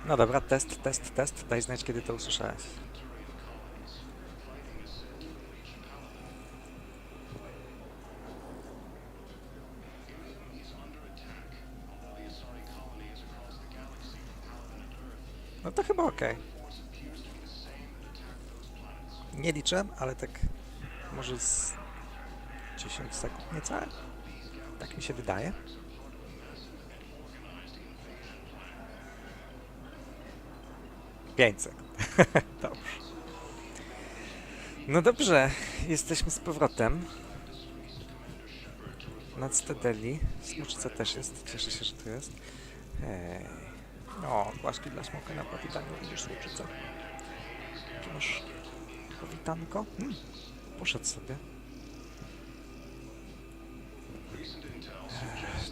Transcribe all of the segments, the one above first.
No dobra, test. Daj znać, kiedy to usłyszałeś. No to chyba okej. Nie liczę, ale tak może z 10 sekund niecałe. Tak mi się wydaje. Pięć sekund. Dobrze. No dobrze, jesteśmy z powrotem. Na Cytadeli. Smoczyca też jest. Cieszę się, że tu jest. Hej. No, głaszki dla smoka na powitaniu. Widzisz smoczycę? Tu masz powitanko? Poszedł sobie.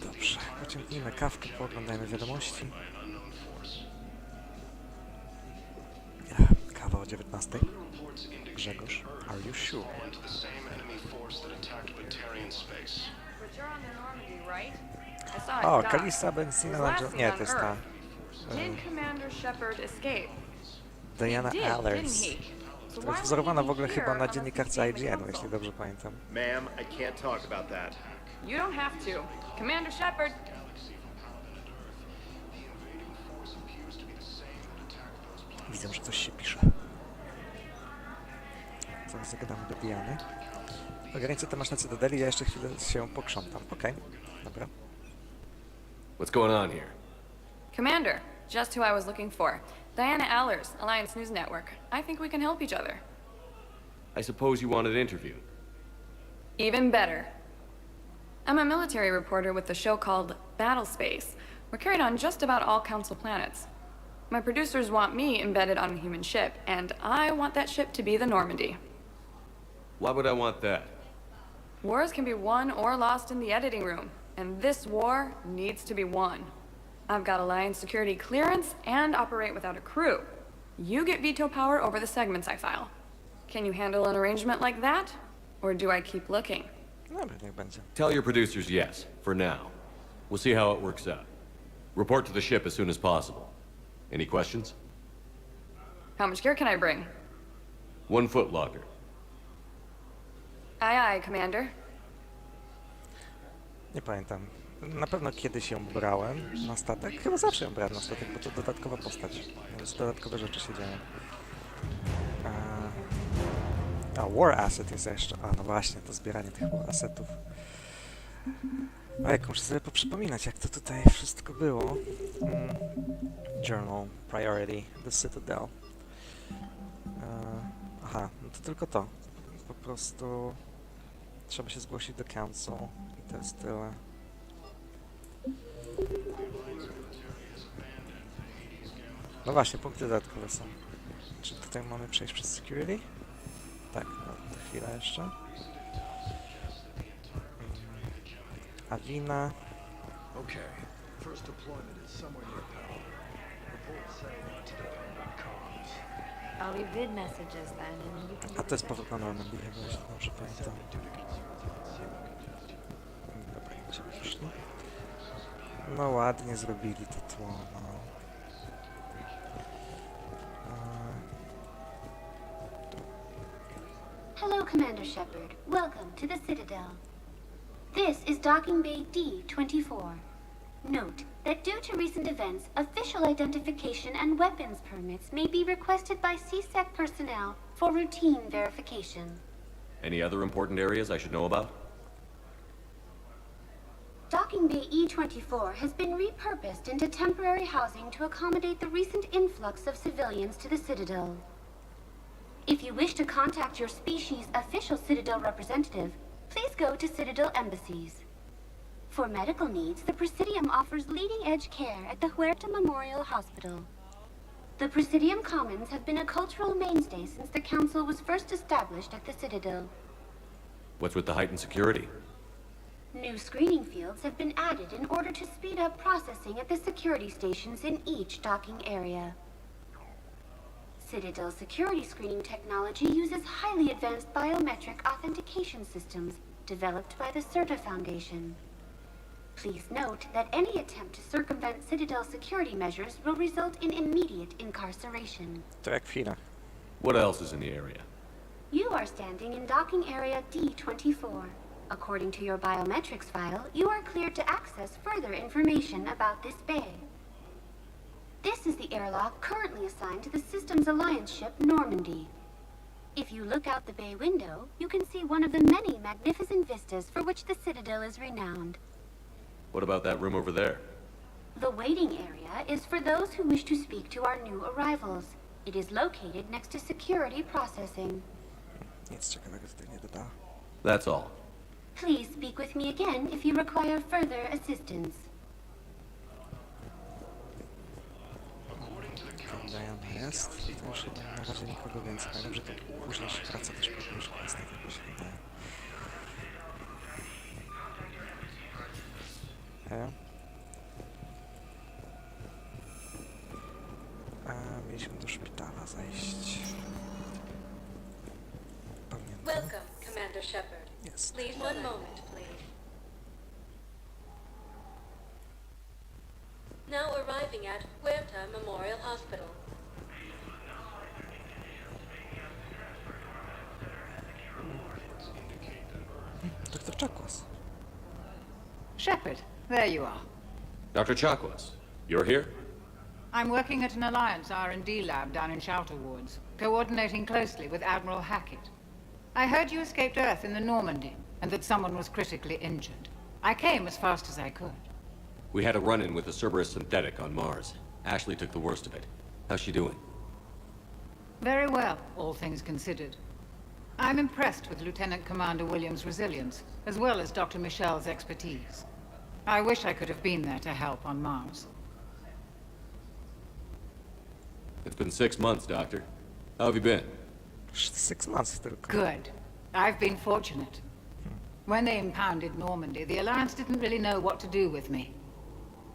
Dobrze, pociągnijmy kawkę, pooglądajmy wiadomości. Kawa o 19. Grzegorz, are you sure? O, Kalisa, Benzina, nie, to jest ta... Diana Allers. To jest wzorowana w ogóle chyba na dziennikarce IGN, jeśli dobrze pamiętam. Ma'am, I can't talk about that. You don't have to. Commander Shepard. Widzę, że coś się pisze. Zaraz zagadamy do Diany. Granicę to masz na Cytadeli, ja jeszcze chwilę się pokrzątam. Okej, dobra. What's going on here? Commander, just who I was looking for. Diana Allers, Alliance News Network. I think we can help each other. I suppose you wanted an interview. Even better. I'm a military reporter with a show called Battle Space. We're carried on just about all Council planets. My producers want me embedded on a human ship, and I want that ship to be the Normandy. Why would I want that? Wars can be won or lost in the editing room, and this war needs to be won. I've got Alliance security clearance and operate without a crew. You get veto power over the segments I file. Can you handle an arrangement like that? Or do I keep looking? Dobra, niech będzie. Tell your producers yes, for now. We'll see how it works out. Report to the ship as soon as possible. Any questions? How much gear can I bring? 1 foot locker. Aye, aye, Commander. Nie pamiętam. Na pewno kiedyś ją brałem na statek. Chyba zawsze ją brałem na statek, bo to dodatkowa postać. Więc dodatkowe rzeczy się dzieją. A War Asset jest jeszcze. A, no właśnie, to zbieranie tych War Assetów. A jak muszę sobie poprzypominać, jak to tutaj wszystko było. Journal, Priority, The Citadel. Aha, no to tylko to. Po prostu trzeba się zgłosić do Council i to jest tyle. No właśnie, punkty dodatkowe są. Czy tutaj mamy przejść przez security? Tak, no to chwilę jeszcze. Avina. Okay. First deployment is somewhere near Pal. Reports say to depend on comms. I'll leave vid messages then, and you can... A to jest powrót na Normandy, jeśli dobrze pamiętam. Dobra, gdzie wyszli? No ładnie zrobili to tło, no. Hello, Commander Shepard. Welcome to the Citadel. This is Docking Bay D-24. Note that due to recent events, official identification and weapons permits may be requested by CSEC personnel for routine verification. Any other important areas I should know about? Docking Bay E-24 has been repurposed into temporary housing to accommodate the recent influx of civilians to the Citadel. If you wish to contact your species' official Citadel representative, please go to Citadel embassies. For medical needs, the Presidium offers leading-edge care at the Huerta Memorial Hospital. The Presidium Commons have been a cultural mainstay since the Council was first established at the Citadel. What's with the heightened security? New screening fields have been added in order to speed up processing at the security stations in each docking area. Citadel security screening technology uses highly advanced biometric authentication systems developed by the CERTA Foundation. Please note that any attempt to circumvent Citadel security measures will result in immediate incarceration. To jak w Chinach. What else is in the area? You are standing in docking area D24. According to your biometrics file, you are cleared to access further information about this bay. This is the airlock currently assigned to the Systems Alliance ship Normandy. If you look out the bay window, you can see one of the many magnificent vistas for which the Citadel is renowned. What about that room over there? The waiting area is for those who wish to speak to our new arrivals. It is located next to security processing. Nic ciekawego tutaj nie dodała. That's all. Please speak with me again if you require further assistance. Diana jest. To już chyba na razie nikogo więcej. Pamiętam, że to później się wraca też po jakąś kwestię, tak mi się wydaje. A mieliśmy do szpitala zajść. Pamiętam. Welcome, Commander Shepard. Jest. Please, one moment, please. Now arriving at Huerta Memorial Hospital. Dr. Chakwas. Shepard, there you are. Dr. Chakwas, you're here? I'm working at an Alliance R&D lab down in Shelter Wards, coordinating closely with Admiral Hackett. I heard you escaped Earth in the Normandy, and that someone was critically injured. I came as fast as I could. We had a run-in with a Cerberus synthetic on Mars. Ashley took the worst of it. How's she doing? Very well, all things considered. I'm impressed with Lieutenant Commander Williams' resilience, as well as Dr. Michel's expertise. I wish I could have been there to help on Mars. It's been 6 months, Doctor. How have you been? 6 months tylko. Good. I've been fortunate. When they impounded Normandy, the Alliance didn't really know what to do with me.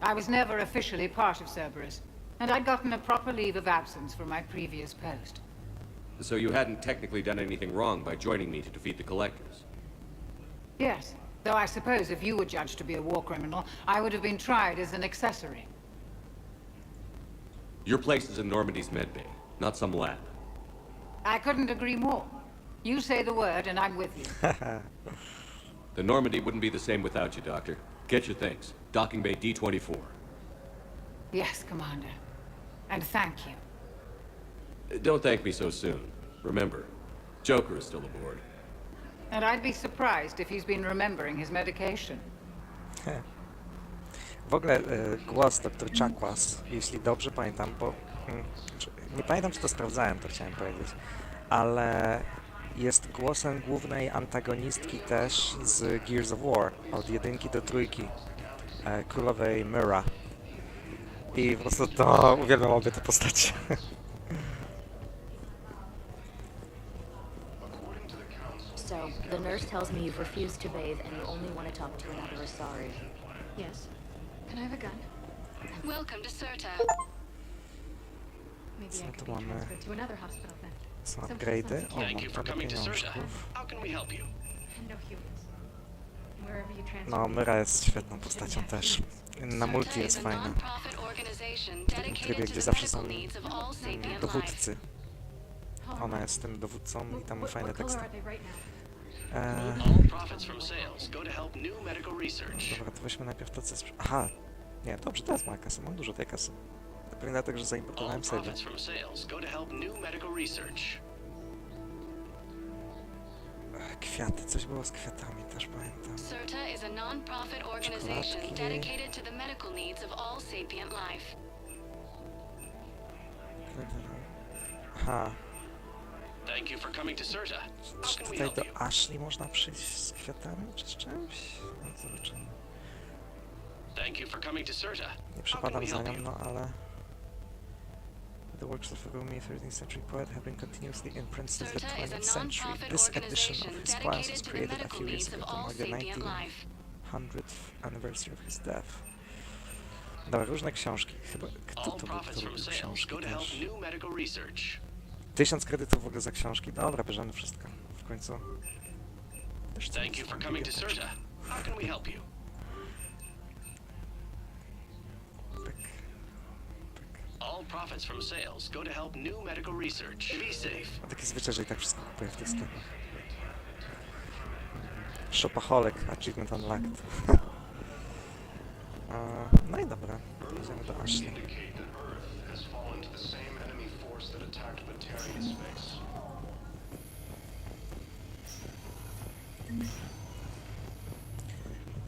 I was never officially part of Cerberus, and I'd gotten a proper leave of absence from my previous post. So you hadn't technically done anything wrong by joining me to defeat the Collectors? Yes, though I suppose if you were judged to be a war criminal, I would have been tried as an accessory. Your place is in Normandy's medbay, not some lab. I couldn't agree more. You say the word and I'm with you. The Normandy wouldn't be the same without you, Doctor. Get your things. Docking Bay D24. Yes, Commander. And thank you. Don't thank me so soon. Remember, Joker is still aboard. And I'd be surprised if he's been remembering his medication. W ogóle głos Dr. Chakwas, jeśli dobrze pamiętam, bo nie pamiętam, czy to sprawdzałem, to chciałem powiedzieć, ale jest głosem głównej antagonistki też z Gears of War, od 1 do 3, królowej Myra. I po prostu to uwielbiam obie te postacie. So, the nurse tells me you've refused to bathe and you only want to talk to an adversary. Yes. Can I have a gun? Welcome to CERTA. Maybe Co I tu could be mamy? transferred to another hospital then. Są upgrade'y. O, Thank you mam for trochę coming to CERTA. pieniążków. How can we help you? No humans. Wherever you transfer No, me. Myra jest świetną postacią też. Na multi jest fajna. W takim trybie, gdzie zawsze są dowódcy. Ona jest tym dowódcą i tam What fajne color teksty. are they right now? All profits from sales go to help new medical research. Dobra, to weźmy najpierw to, co Aha! Nie, dobrze, to jest moja kasa, mam dużo tej kasy. Pewnie dlatego, że All zaimportowałem sobie. profits from sales go to help new medical research. Kwiaty, coś było z kwiatami, też pamiętam. CERTA is a non-profit organization Czekoladki. dedicated to the medical needs of all sapient life. Aha, Thank you for coming to CERTA. How czy can we tutaj help do you? Ashley można przyjść z kwiatami, czy z czymś? No, zobaczymy. Thank you for coming to CERTA. Nie How can przepadam we za help nią, you? no ale... The works of a Rumi 13th century poet have been continuously imprinted since the CERTA is a 20th century. non-profit This edition organization of his poems was dedicated to the created a medical few years needs ago of to all mark the sapient life. 1900th anniversary of his death. Dobra, różne książki. Chyba, kto All to był, profits kto from robił sales książki go to help też? new medical research. 1000 kredytów w ogóle za książki. Dobra, bierzemy wszystko. W końcu. Też Thank you for coming to CERTA. How can we help you? All profits from sales go to help new medical research. Be safe. A taki zwyczaj, że i tak wszystko kupuję w tych sklepach. Shopaholic, achievement unlocked. No i dobra, idziemy do Ashley.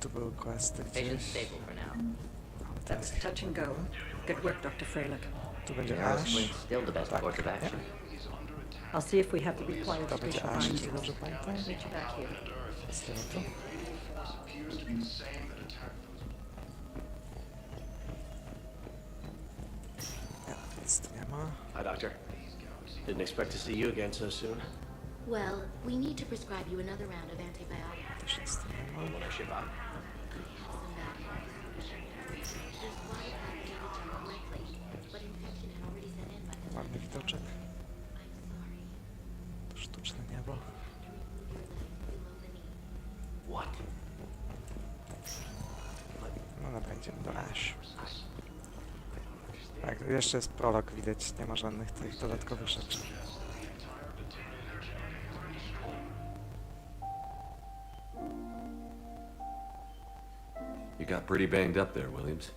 Tu były questy gdzieś. That's touch and go. Good work, Dr. Freilich. Tu będzie Ash. Still the best Tak, course of nie? action. I'll see if we have the required To będzie special Ash, jeśli bindings. dobrze pamiętam. Meet you back here. Stoimy tu. Ja, nic tu nie ma. Hi, Doctor. Didn't expect to see you again so soon. Well, we need to prescribe you another round of antibiotics. Też nic tu nie ma. When I ship out. Some bad news. There's one activated general likely, but infection had already set in by the Ładny widoczek. I'm sorry. To sztuczne niebo. Below the knee. What? No dobra, idziemy do Ash. Tak, jeszcze jest prolog, widać, nie ma żadnych tych dodatkowych rzeczy. You got pretty banged up there, Williams.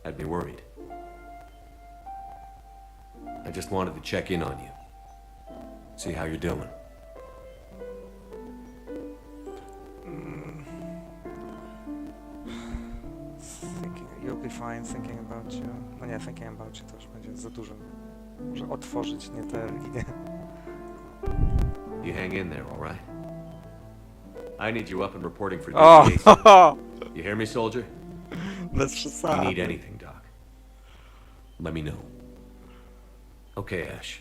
Had me worried. I just wanted to check in on you. See how you're doing. You'll be fine, thinking about you. No nie, thinking about you to już będzie za dużo. Może otworzyć nie te linie. You hang in there, all right? I need you up and reporting for O! duty ASAP. You hear me, soldier? Bez You przesady. need anything, Doc. Let me know. Okay, Ash.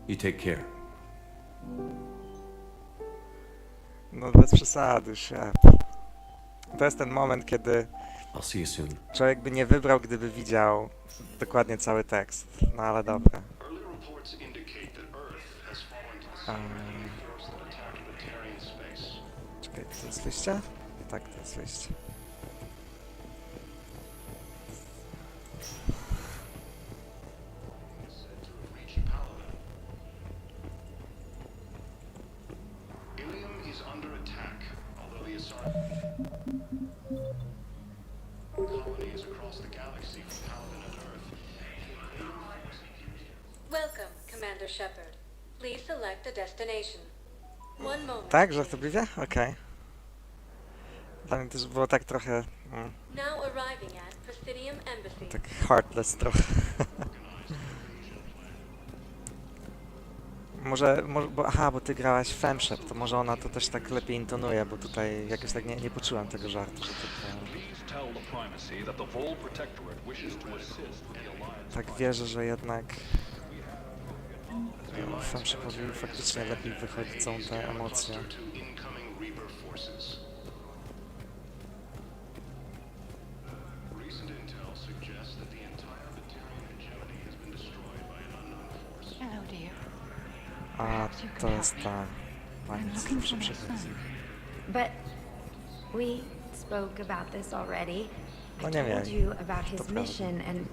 You take care. No bez przesady, szef. To jest ten moment, kiedy I'll see you soon. człowiek by nie wybrał, gdyby widział dokładnie cały tekst. No ale dobra. Czekaj, to jest wyjście? Tak, to jest wyjście. Welcome, Commander Shepard. Please select a destination. One moment. Tak? Żartobliwie? Okej. Dla mnie też było tak trochę... Now arriving at Presidium Embassy. tak heartless trochę. może, bo ty grałaś Femshep, to może ona to też tak lepiej intonuje, bo tutaj jakoś tak nie poczułem tego żartu, że to... Tak wierzę, że jednak... Femshepowi faktycznie lepiej wychodzą te emocje. Hello, dear. A to jest ta... Pani, co zawsze przychodzi. But we spoke about this already. No I nie told wiem. you about his prawda. mission and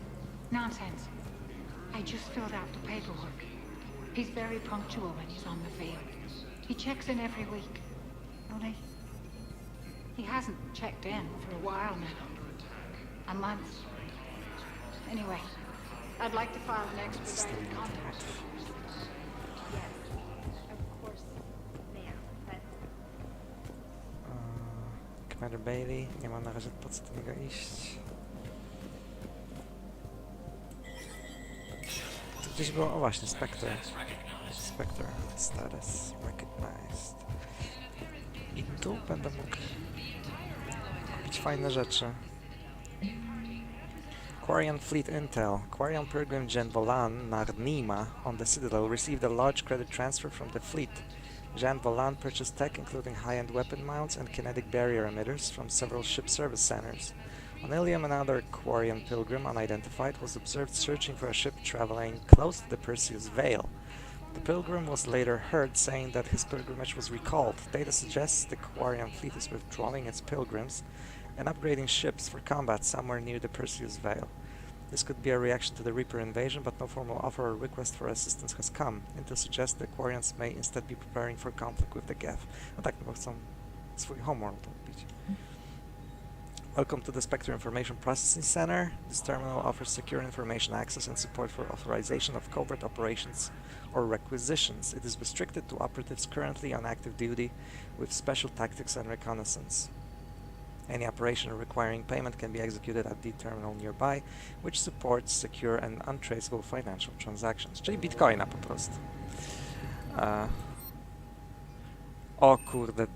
Nonsense. I just filled out the paperwork. He's very punctual when he's on the field. He checks in every week. Only, he hasn't checked in for a while now. A month. Anyway, I'd like to file an expedited contract. of course, ma'am, but Commander Bailey, nie ma na razie po co do niego iść. Tu gdzieś było, o właśnie, Spectre. Spectre status recognized. I tu będę mógł kupić fajne rzeczy. Quarian Fleet Intel. Quarian Pilgrim Jean Volan Narnima on the Citadel received a large credit transfer from the fleet. Jean Volan purchased tech including high-end weapon mounts and kinetic barrier emitters from several ship service centers. On Ilium, another Quarian pilgrim, unidentified, was observed searching for a ship traveling close to the Perseus Veil. The pilgrim was later heard saying that his pilgrimage was recalled. Data suggests the Quarian fleet is withdrawing its pilgrims and upgrading ships for combat somewhere near the Perseus Veil. This could be a reaction to the Reaper invasion, but no formal offer or request for assistance has come, and to suggest the Quarians may instead be preparing for conflict with the Geth. No tak, no bo chcą swój homeworld odbić. Welcome to the Spectre Information Processing Center. This terminal offers secure information access and support for authorization of covert operations or requisitions. It is restricted to operatives currently on active duty with special tactics and reconnaissance. Any operation requiring payment can be executed at the terminal nearby, which supports secure and untraceable financial transactions. Czyli bitcoina po prostu. O kurde,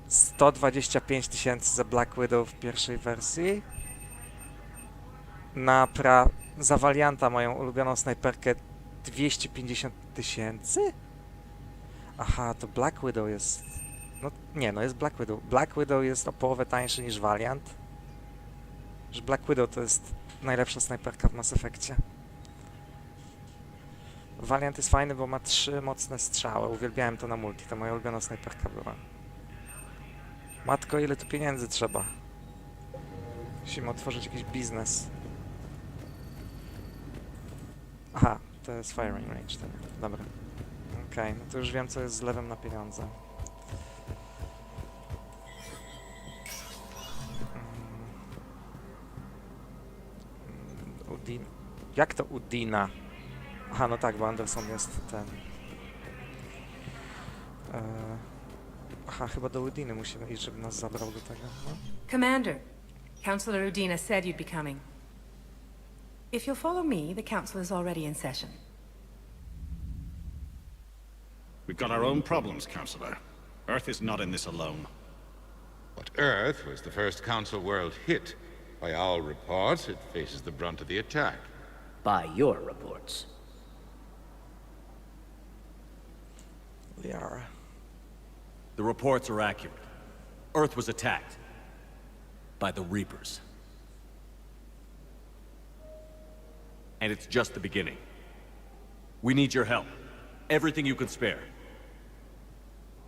125 000 za Black Widow w pierwszej wersji. Za Valianta, moją ulubioną snajperkę, 250 000? Aha, to Black Widow jest... No nie, no jest Black Widow. Black Widow jest o połowę tańszy niż Valiant. Że Black Widow to jest najlepsza snajperka w Mass Effectie. Valiant jest fajny, bo ma 3 mocne strzały. Uwielbiałem to na multi, to moja ulubiona snajperka była. Matko, ile tu pieniędzy trzeba? Musimy otworzyć jakiś biznes. Aha, to jest firing range, tak. Dobra. Okej, no to już wiem, co jest z lewem na pieniądze. Udin... Jak to Udina? Aha, no tak, bo Anderson jest ten... Aha, chyba do Udiny musimy iść, żeby nas zabrał do tego, no? Commander, Councillor Udina said you'd be coming. If you'll follow me, the council is already in session. We've got our own problems, Councillor. Earth is not in this alone. But Earth was the first Council world hit. By all reports, it faces the brunt of the attack. By your reports. Liara. The reports are accurate. Earth was attacked by the Reapers. And it's just the beginning. We need your help. Everything you can spare.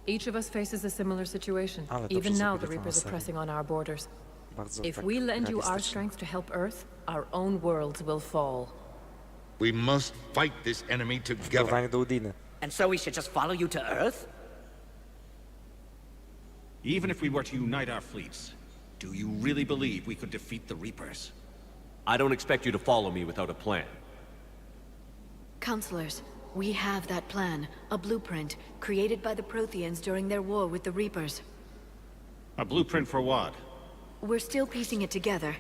Each of us faces a similar situation. Even now, the Reapers are pressing on our borders. If we lend you our strength to help Earth, our own worlds will fall. We must fight this enemy together. And so we should just follow you to Earth? Even if we were to unite our fleets, do you really believe we could defeat the Reapers? I don't expect you to follow me without a plan. Counselors, we have that plan, a blueprint, created by the Protheans during their war with the Reapers. A blueprint for what? We're still piecing it together.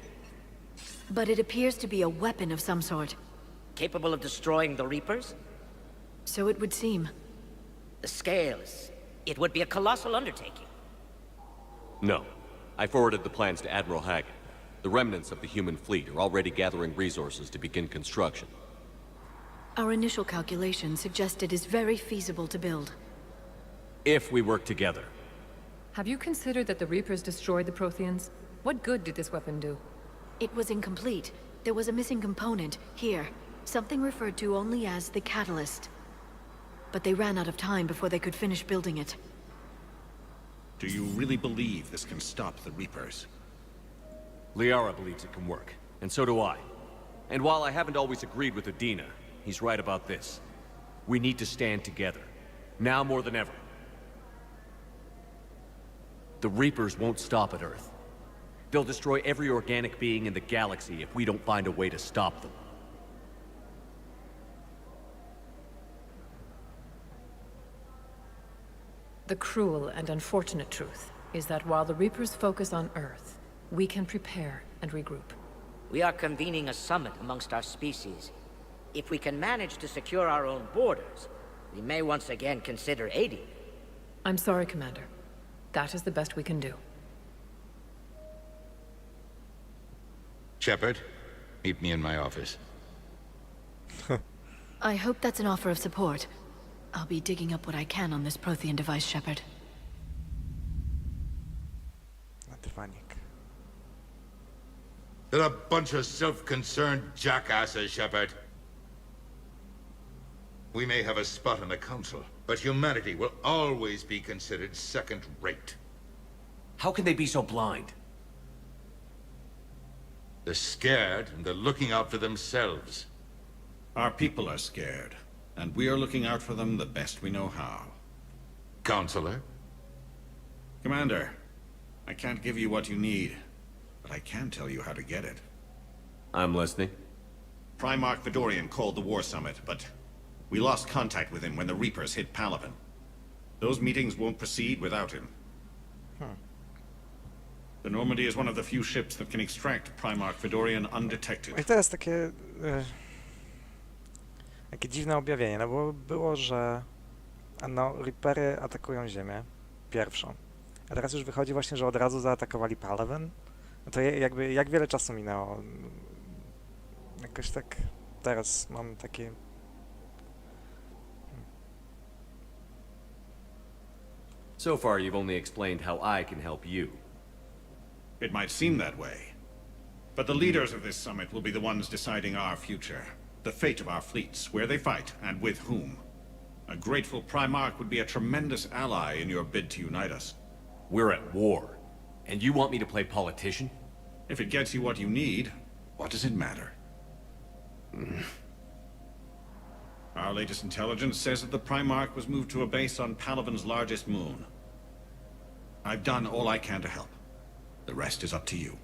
But it appears to be a weapon of some sort. Capable of destroying the Reapers? So it would seem. The scale is... it would be a colossal undertaking. No. I forwarded the plans to Admiral Hagen. The remnants of the human fleet are already gathering resources to begin construction. Our initial calculations suggest it is very feasible to build. If we work together. Have you considered that the Reapers destroyed the Protheans? What good did this weapon do? It was incomplete. There was a missing component, here. Something referred to only as the catalyst. But they ran out of time before they could finish building it. Do you really believe this can stop the Reapers? Liara believes it can work, and so do I. And while I haven't always agreed with Udina, he's right about this. We need to stand together. Now more than ever. The Reapers won't stop at Earth. They'll destroy every organic being in the galaxy if we don't find a way to stop them. The cruel and unfortunate truth is that while the Reapers focus on Earth, we can prepare and regroup. We are convening a summit amongst our species. If we can manage to secure our own borders, we may once again consider aiding. I'm sorry, Commander. That is the best we can do. Shepard, meet me in my office. I hope that's an offer of support. I'll be digging up what I can on this Prothean device, Shepard. They're a bunch of self-concerned jackasses, Shepard. We may have a spot in the Council, but humanity will always be considered second-rate. How can they be so blind? They're scared, and they're looking out for themselves. Our people are scared, and we are looking out for them the best we know how. Counselor? Commander, I can't give you what you need, but I can tell you how to get it. I'm listening. Primarch Fedorian called the War Summit, but we lost contact with him when the Reapers hit Palaven. Those meetings won't proceed without him. The Normandy is one of the few ships that can extract Primarch Fedorian undetected. I to jest takie... takie dziwne objawienie, no bo było, że no, Reapery atakują Ziemię pierwszą. A teraz już wychodzi właśnie, że od razu zaatakowali Palaven. No to jakby, jak wiele czasu minęło? Jakoś tak teraz mam takie... So far, you've only explained how I can help you. It might seem that way. But the leaders of this summit will be the ones deciding our future. The fate of our fleets, where they fight, and with whom. A grateful Primarch would be a tremendous ally in your bid to unite us. We're at war, and you want me to play politician? If it gets you what you need, what does it matter? Our latest intelligence says that the Primarch was moved to a base on Palaven's largest moon. I've done all I can to help. The rest is up to you.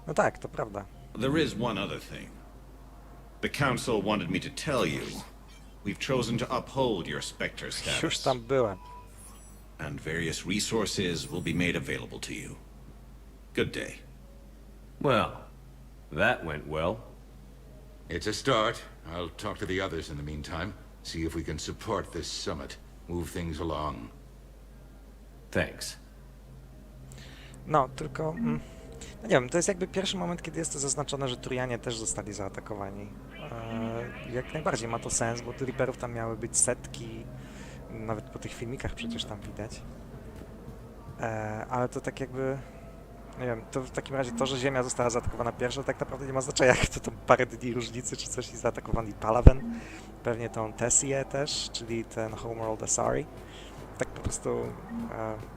No tak, to prawda. There is one other thing. The Council wanted me to tell you, we've chosen to uphold your Spectre Już status, tam byłem. and various resources will be made available to you. Good day. Well, that went well. It's a start. I'll talk to the others in the meantime. See if we can support this summit. Move things along. Thanks. No, tylko... no nie wiem, to jest jakby pierwszy moment, kiedy jest to zaznaczone, że Turianie też zostali zaatakowani. Jak najbardziej ma to sens, bo Reaperów tam miały być setki, nawet po tych filmikach przecież tam widać. Ale to tak jakby... nie wiem, to w takim razie to, że Ziemia została zaatakowana pierwsza, tak naprawdę nie ma znaczenia, jak to tam parę dni różnicy czy coś i zaatakowali Palaven. Pewnie tą Tessię też, czyli ten Homeworld Asari. Tak po prostu,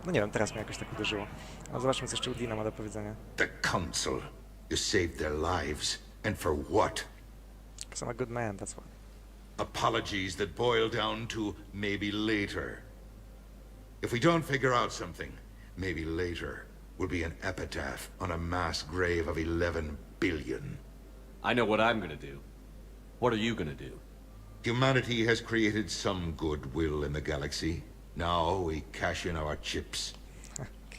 no nie wiem, teraz mnie jakoś tak uderzyło. No zobaczmy, co jeszcze Udina ma do powiedzenia. The Council. You saved their lives. And for what? Because I'm a good man, that's why. Apologies that boil down to maybe later. If we don't figure out something, maybe later will be an epitaph on a mass grave of 11 billion. I know what I'm gonna do. What are you gonna do? Humanity has created some goodwill in the galaxy. Now we cash in our chips.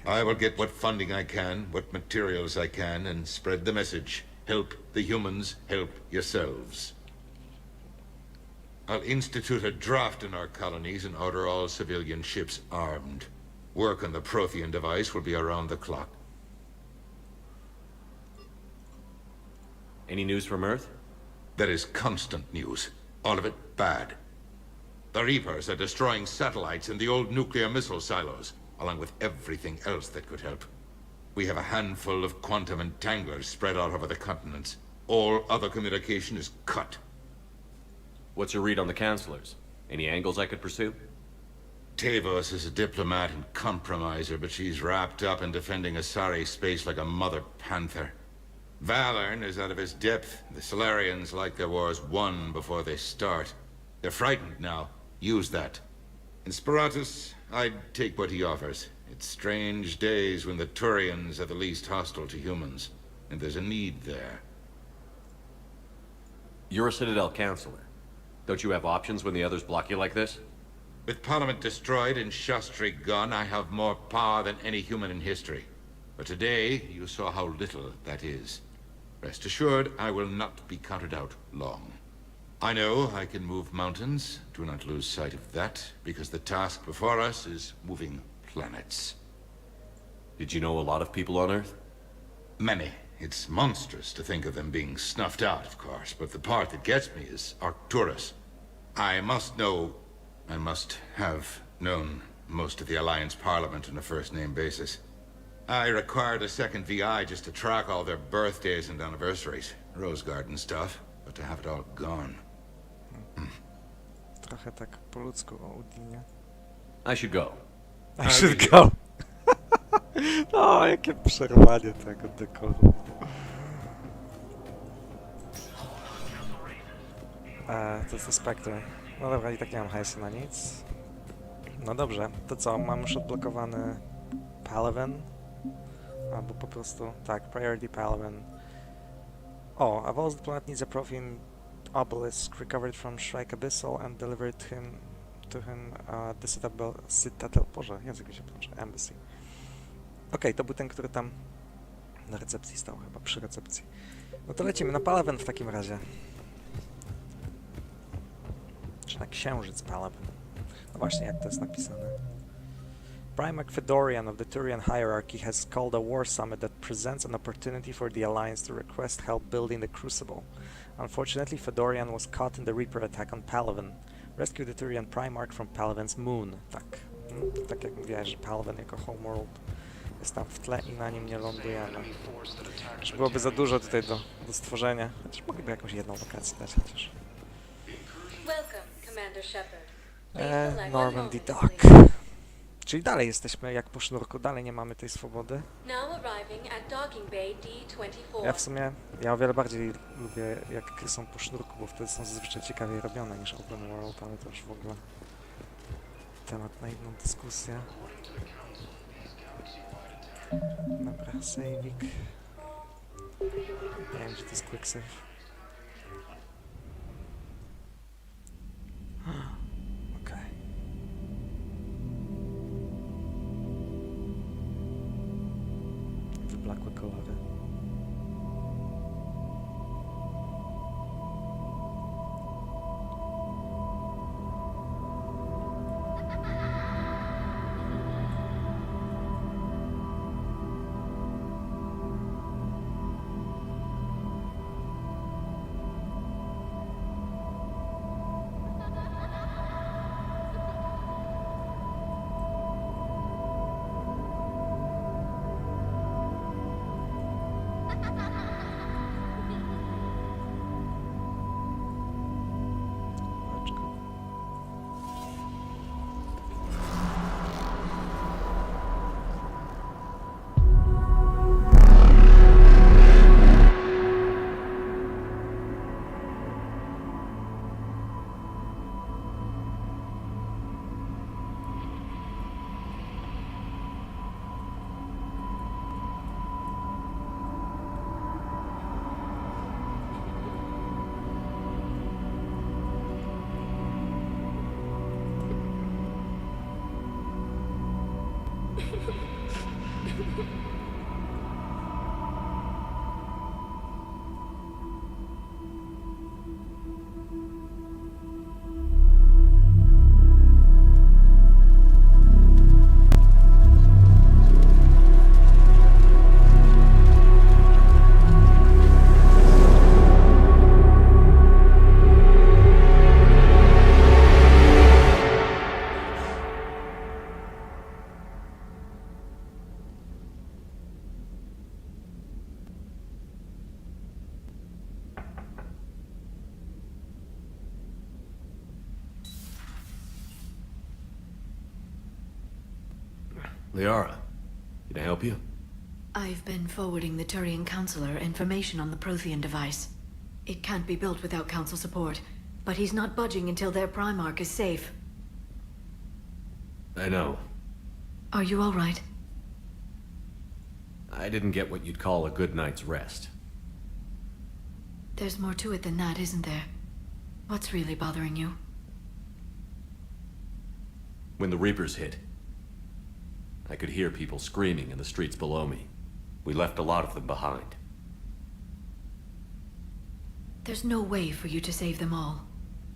I will get what funding I can, what materials I can, and spread the message. Help the humans, help yourselves. I'll institute a draft in our colonies and order all civilian ships armed. Work on the Prothean device will be around the clock. Any news from Earth? There is constant news. All of it bad. The Reapers are destroying satellites and the old nuclear missile silos, along with everything else that could help. We have a handful of quantum entanglers spread out over the continents. All other communication is cut. What's your read on the counselors? Any angles I could pursue? Tavos is a diplomat and compromiser, but she's wrapped up in defending Asari space like a mother panther. Valorn is out of his depth. The Solarians like their wars won before they start. They're frightened now. Use that. In Sparatus, I'd take what he offers. It's strange days when the Turians are the least hostile to humans, and there's a need there. You're a Citadel counselor. Don't you have options when the others block you like this? With Parliament destroyed and Shastri gone, I have more power than any human in history. But today, you saw how little that is. Rest assured, I will not be counted out long. I know I can move mountains. Do not lose sight of that, because the task before us is moving planets. Did you know a lot of people on Earth? Many. It's monstrous to think of them being snuffed out, of course, but the part that gets me is Arcturus. I must have known most of the Alliance Parliament on a first-name basis. I required a second VI just to track all their birthdays and anniversaries. Rose Garden stuff, but to have it all gone. Trochę tak po ludzku o Udinie. I should go. I should go. O, jakie przerwanie tego dekoru. To jest Spectre. No dobra, i tak nie mam hajsu na nic. No dobrze, to co? Mam już odblokowany Palaven. Albo po prostu, tak, Priority Palaven. O, a Vol's diplomat needs a profane obelisk recovered from Shrike Abyssal and delivered to him the Citadel, Boże, język mi się plącze, Embassy. Okej, to był ten, który tam na recepcji stał chyba, przy recepcji. No to lecimy na Palaven w takim razie. Czy na Księżyc Palaven. No właśnie, jak to jest napisane. Primarch Fedorian of the Turian hierarchy has called a war summit that presents an opportunity for the Alliance to request help building the Crucible. Unfortunately, Fedorian was caught in the Reaper attack on Palaven. Rescue the Turian Primarch from Palaven's moon. Tak. Tak jak mówiłeś, że Palaven jako homeworld jest tam w tle i na nim nie lądujemy. Już byłoby za dużo tutaj do stworzenia. Chociaż mogliby jakąś jedną lokację dać chociaż. Welcome, Commander Shepard. Normandy Dock. Czyli dalej jesteśmy jak po sznurku, dalej nie mamy tej swobody. Now arriving at docking bay D24. Ja w sumie, ja o wiele bardziej lubię jak gry są po sznurku, bo wtedy są zazwyczaj ciekawiej robione niż open world, ale to już w ogóle temat na inną dyskusję. Dobra, saveik. Nie wiem, gdzie to jest quick save. Okej. Wyblakłe kolory. Liara, can I help you? I've been forwarding the Turian Counselor information on the Prothean device. It can't be built without Council support, but he's not budging until their Primarch is safe. I know. Are you all right? I didn't get what you'd call a good night's rest. There's more to it than that, isn't there? What's really bothering you? When the Reapers hit, I could hear people screaming in the streets below me. We left a lot of them behind. There's no way for you to save them all.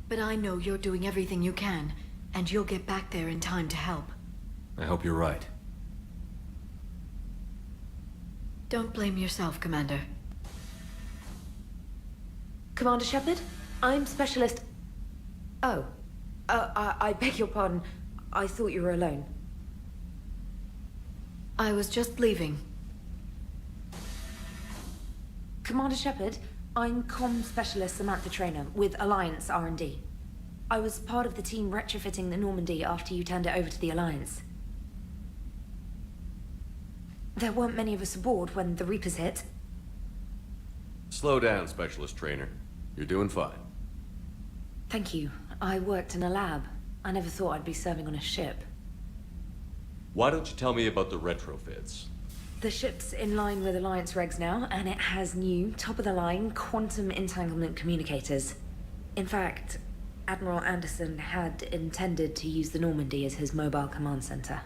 But I know you're doing everything you can, and you'll get back there in time to help. I hope you're right. Don't blame yourself, Commander. Commander Shepard? I'm Specialist... Oh. I beg your pardon. I thought you were alone. I was just leaving. Commander Shepard, I'm Comm Specialist Samantha Traynor with Alliance R&D. I was part of the team retrofitting the Normandy after you turned it over to the Alliance. There weren't many of us aboard when the Reapers hit. Slow down, Specialist Trainer. You're doing fine. Thank you. I worked in a lab. I never thought I'd be serving on a ship. Why don't you tell me about the retrofits? The ship's in line with Alliance regs now, and it has new, top-of-the-line, quantum entanglement communicators. In fact, Admiral Anderson had intended to use the Normandy as his mobile command center.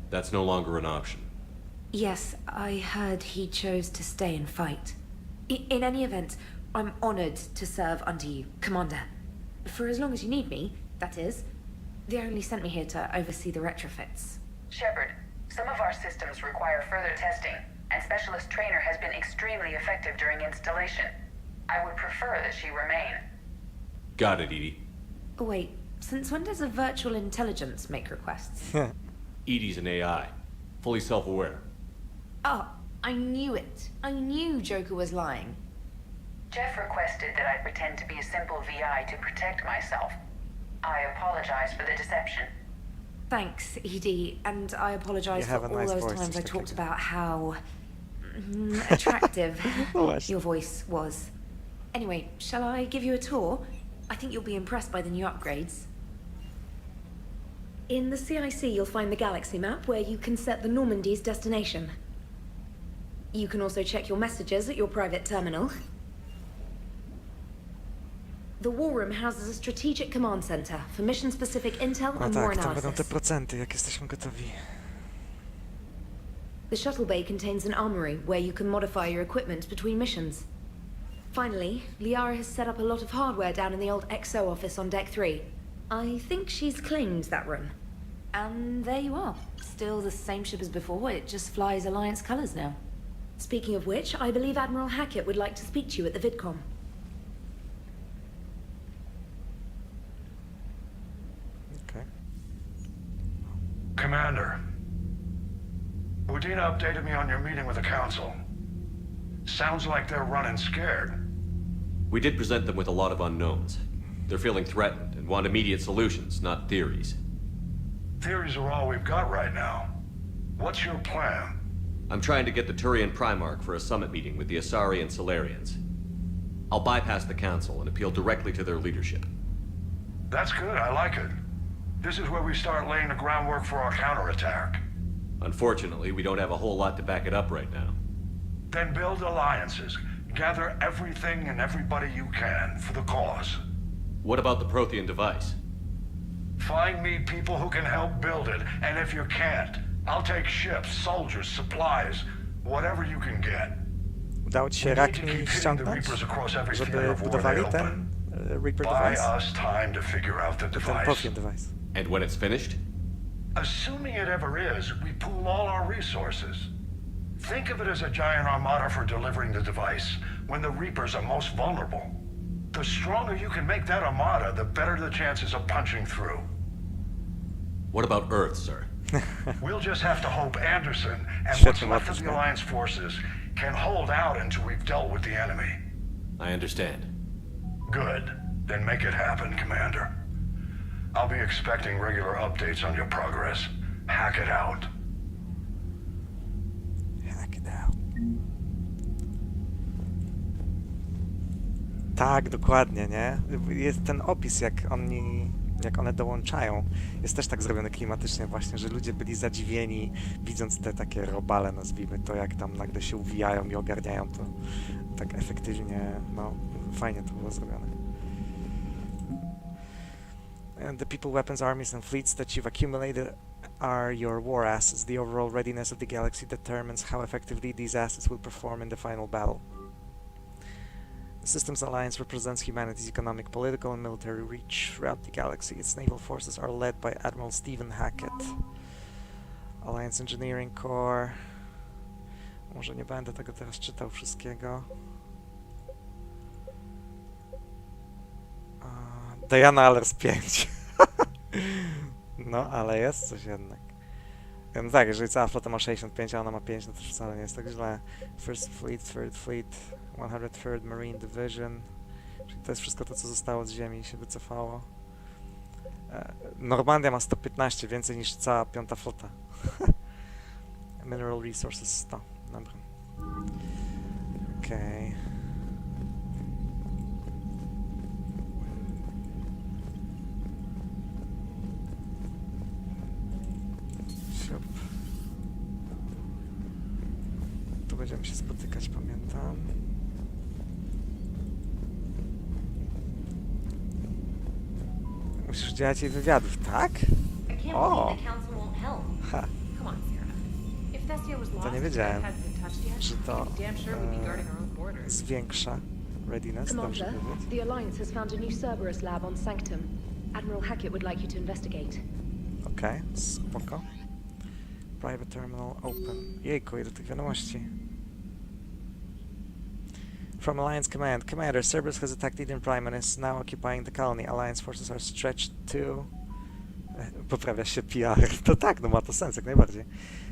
That's no longer an option. Yes, I heard he chose to stay and fight. In any event, I'm honored to serve under you, Commander. For as long as you need me, that is. They only sent me here to oversee the retrofits. Shepard, some of our systems require further testing, and Specialist Trainer has been extremely effective during installation. I would prefer that she remain. Got it, Edie. Wait, since when does a virtual intelligence make requests? Edie's an AI. Fully self-aware. Oh, I knew it. I knew Joker was lying. Jeff requested that I pretend to be a simple VI to protect myself. I apologize for the deception. Thanks, Edie, and I apologize for all those times I talked about how attractive your voice was. Anyway, shall I give you a tour? I think you'll be impressed by the new upgrades. In the CIC, you'll find the galaxy map where you can set the Normandy's destination. You can also check your messages at your private terminal. The War Room houses a strategic command center for mission-specific intel and war tak, to będą te analysis. procenty, jak jesteśmy gotowi. The shuttle bay contains an armory where you can modify your equipment between missions. Finally, Liara has set up a lot of hardware down in the old XO office on Deck 3. I think she's claimed that room. And there you are. Still the same ship as before, it just flies Alliance colors now. Speaking of which, I believe Admiral Hackett would like to speak to you at the VidCom. Okay. Commander, Udina updated me on your meeting with the Council. Sounds like they're running scared. We did present them with a lot of unknowns. They're feeling threatened and want immediate solutions, not theories. Theories are all we've got right now. What's your plan? I'm trying to get the Turian Primarch for a summit meeting with the Asari and Solarians. I'll bypass the Council and appeal directly to their leadership. That's good, I like it. This is where we start laying the groundwork for our counterattack. Unfortunately, we don't have a whole lot to back it up right now. Then build alliances. Gather everything and everybody you can for the cause. What about the Prothean device? Find me people who can help build it, and if you can't, I'll take ships, soldiers, supplies, whatever you can get. Udało ci się Rakni ściągnąć, żeby budowali ten Reaper device? Time to figure out the Ten device. Prothean device. And when it's finished? Assuming it ever is, we pool all our resources. Think of it as a giant armada for delivering the device, when the Reapers are most vulnerable. The stronger you can make that armada, the better the chances of punching through. What about Earth, sir? We'll just have to hope Anderson and what's left of the Alliance forces can hold out until we've dealt with the enemy. I understand. Good. Then make it happen, Commander. I'll be expecting regular updates on your progress. Hack it out. Hack it out. Tak, dokładnie, nie? Jest ten opis, jak one dołączają. Jest też tak zrobione klimatycznie właśnie, że ludzie byli zadziwieni, widząc te takie robale, nazwijmy to, jak tam nagle się uwijają i ogarniają to tak efektywnie. No, fajnie to było zrobione. And the people, weapons, armies and fleets that you've accumulated are your war assets. The overall readiness of the galaxy determines how effectively these assets will perform in the final battle. The Systems Alliance represents humanity's economic, political, and military reach throughout the galaxy. Its naval forces are led by Admiral Stephen Hackett. Alliance Engineering Corps. Może nie będę tego teraz czytał wszystkiego. Diana Allers 5. No, ale jest coś jednak. No tak, jeżeli cała flota ma 65, a ona ma 5, no to wcale nie jest tak źle. First Fleet, Third Fleet, 103rd Marine Division. Czyli to jest wszystko to, co zostało z ziemi i się wycofało. Normandia ma 115, więcej niż cała 5. flota. Mineral resources 100. Dobra. Okej. Siup. Tu będziemy się spotykać, pamiętam. Musisz udzielać jej wywiadów, tak? O! Ha. To nie wiedziałem, że to zwiększa readiness. Dobrze wiedzieć. The Alliance has found a new Cerberus lab on Sanctum. Admiral Hackett would like you to investigate. Okej, spoko. Private terminal open. Jejku, ile tych wiadomości. From Alliance Command. Commander, Cerberus has attacked Eden Prime and is now occupying the colony. Alliance forces are stretched to... Poprawia się PR. To tak, no ma to sens, jak najbardziej.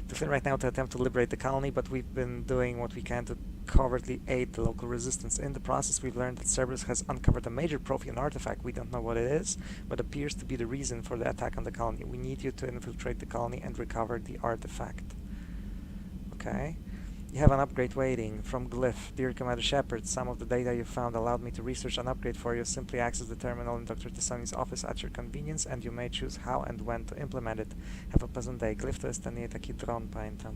To film right now to attempt to liberate the colony, but we've been doing what we can to covertly aid the local resistance. In the process, we've learned that Cerberus has uncovered a major Prothean artifact. We don't know what it is, but appears to be the reason for the attack on the colony. We need you to infiltrate the colony and recover the artifact. Okay. You have an upgrade waiting from Glyph. Dear Commander Shepard, some of the data you found allowed me to research an upgrade for you. Simply access the terminal in Dr. Tessoni's office at your convenience, and you may choose how and when to implement it. Have a pleasant day. Glyph to jest ten nie taki dron, pamiętam.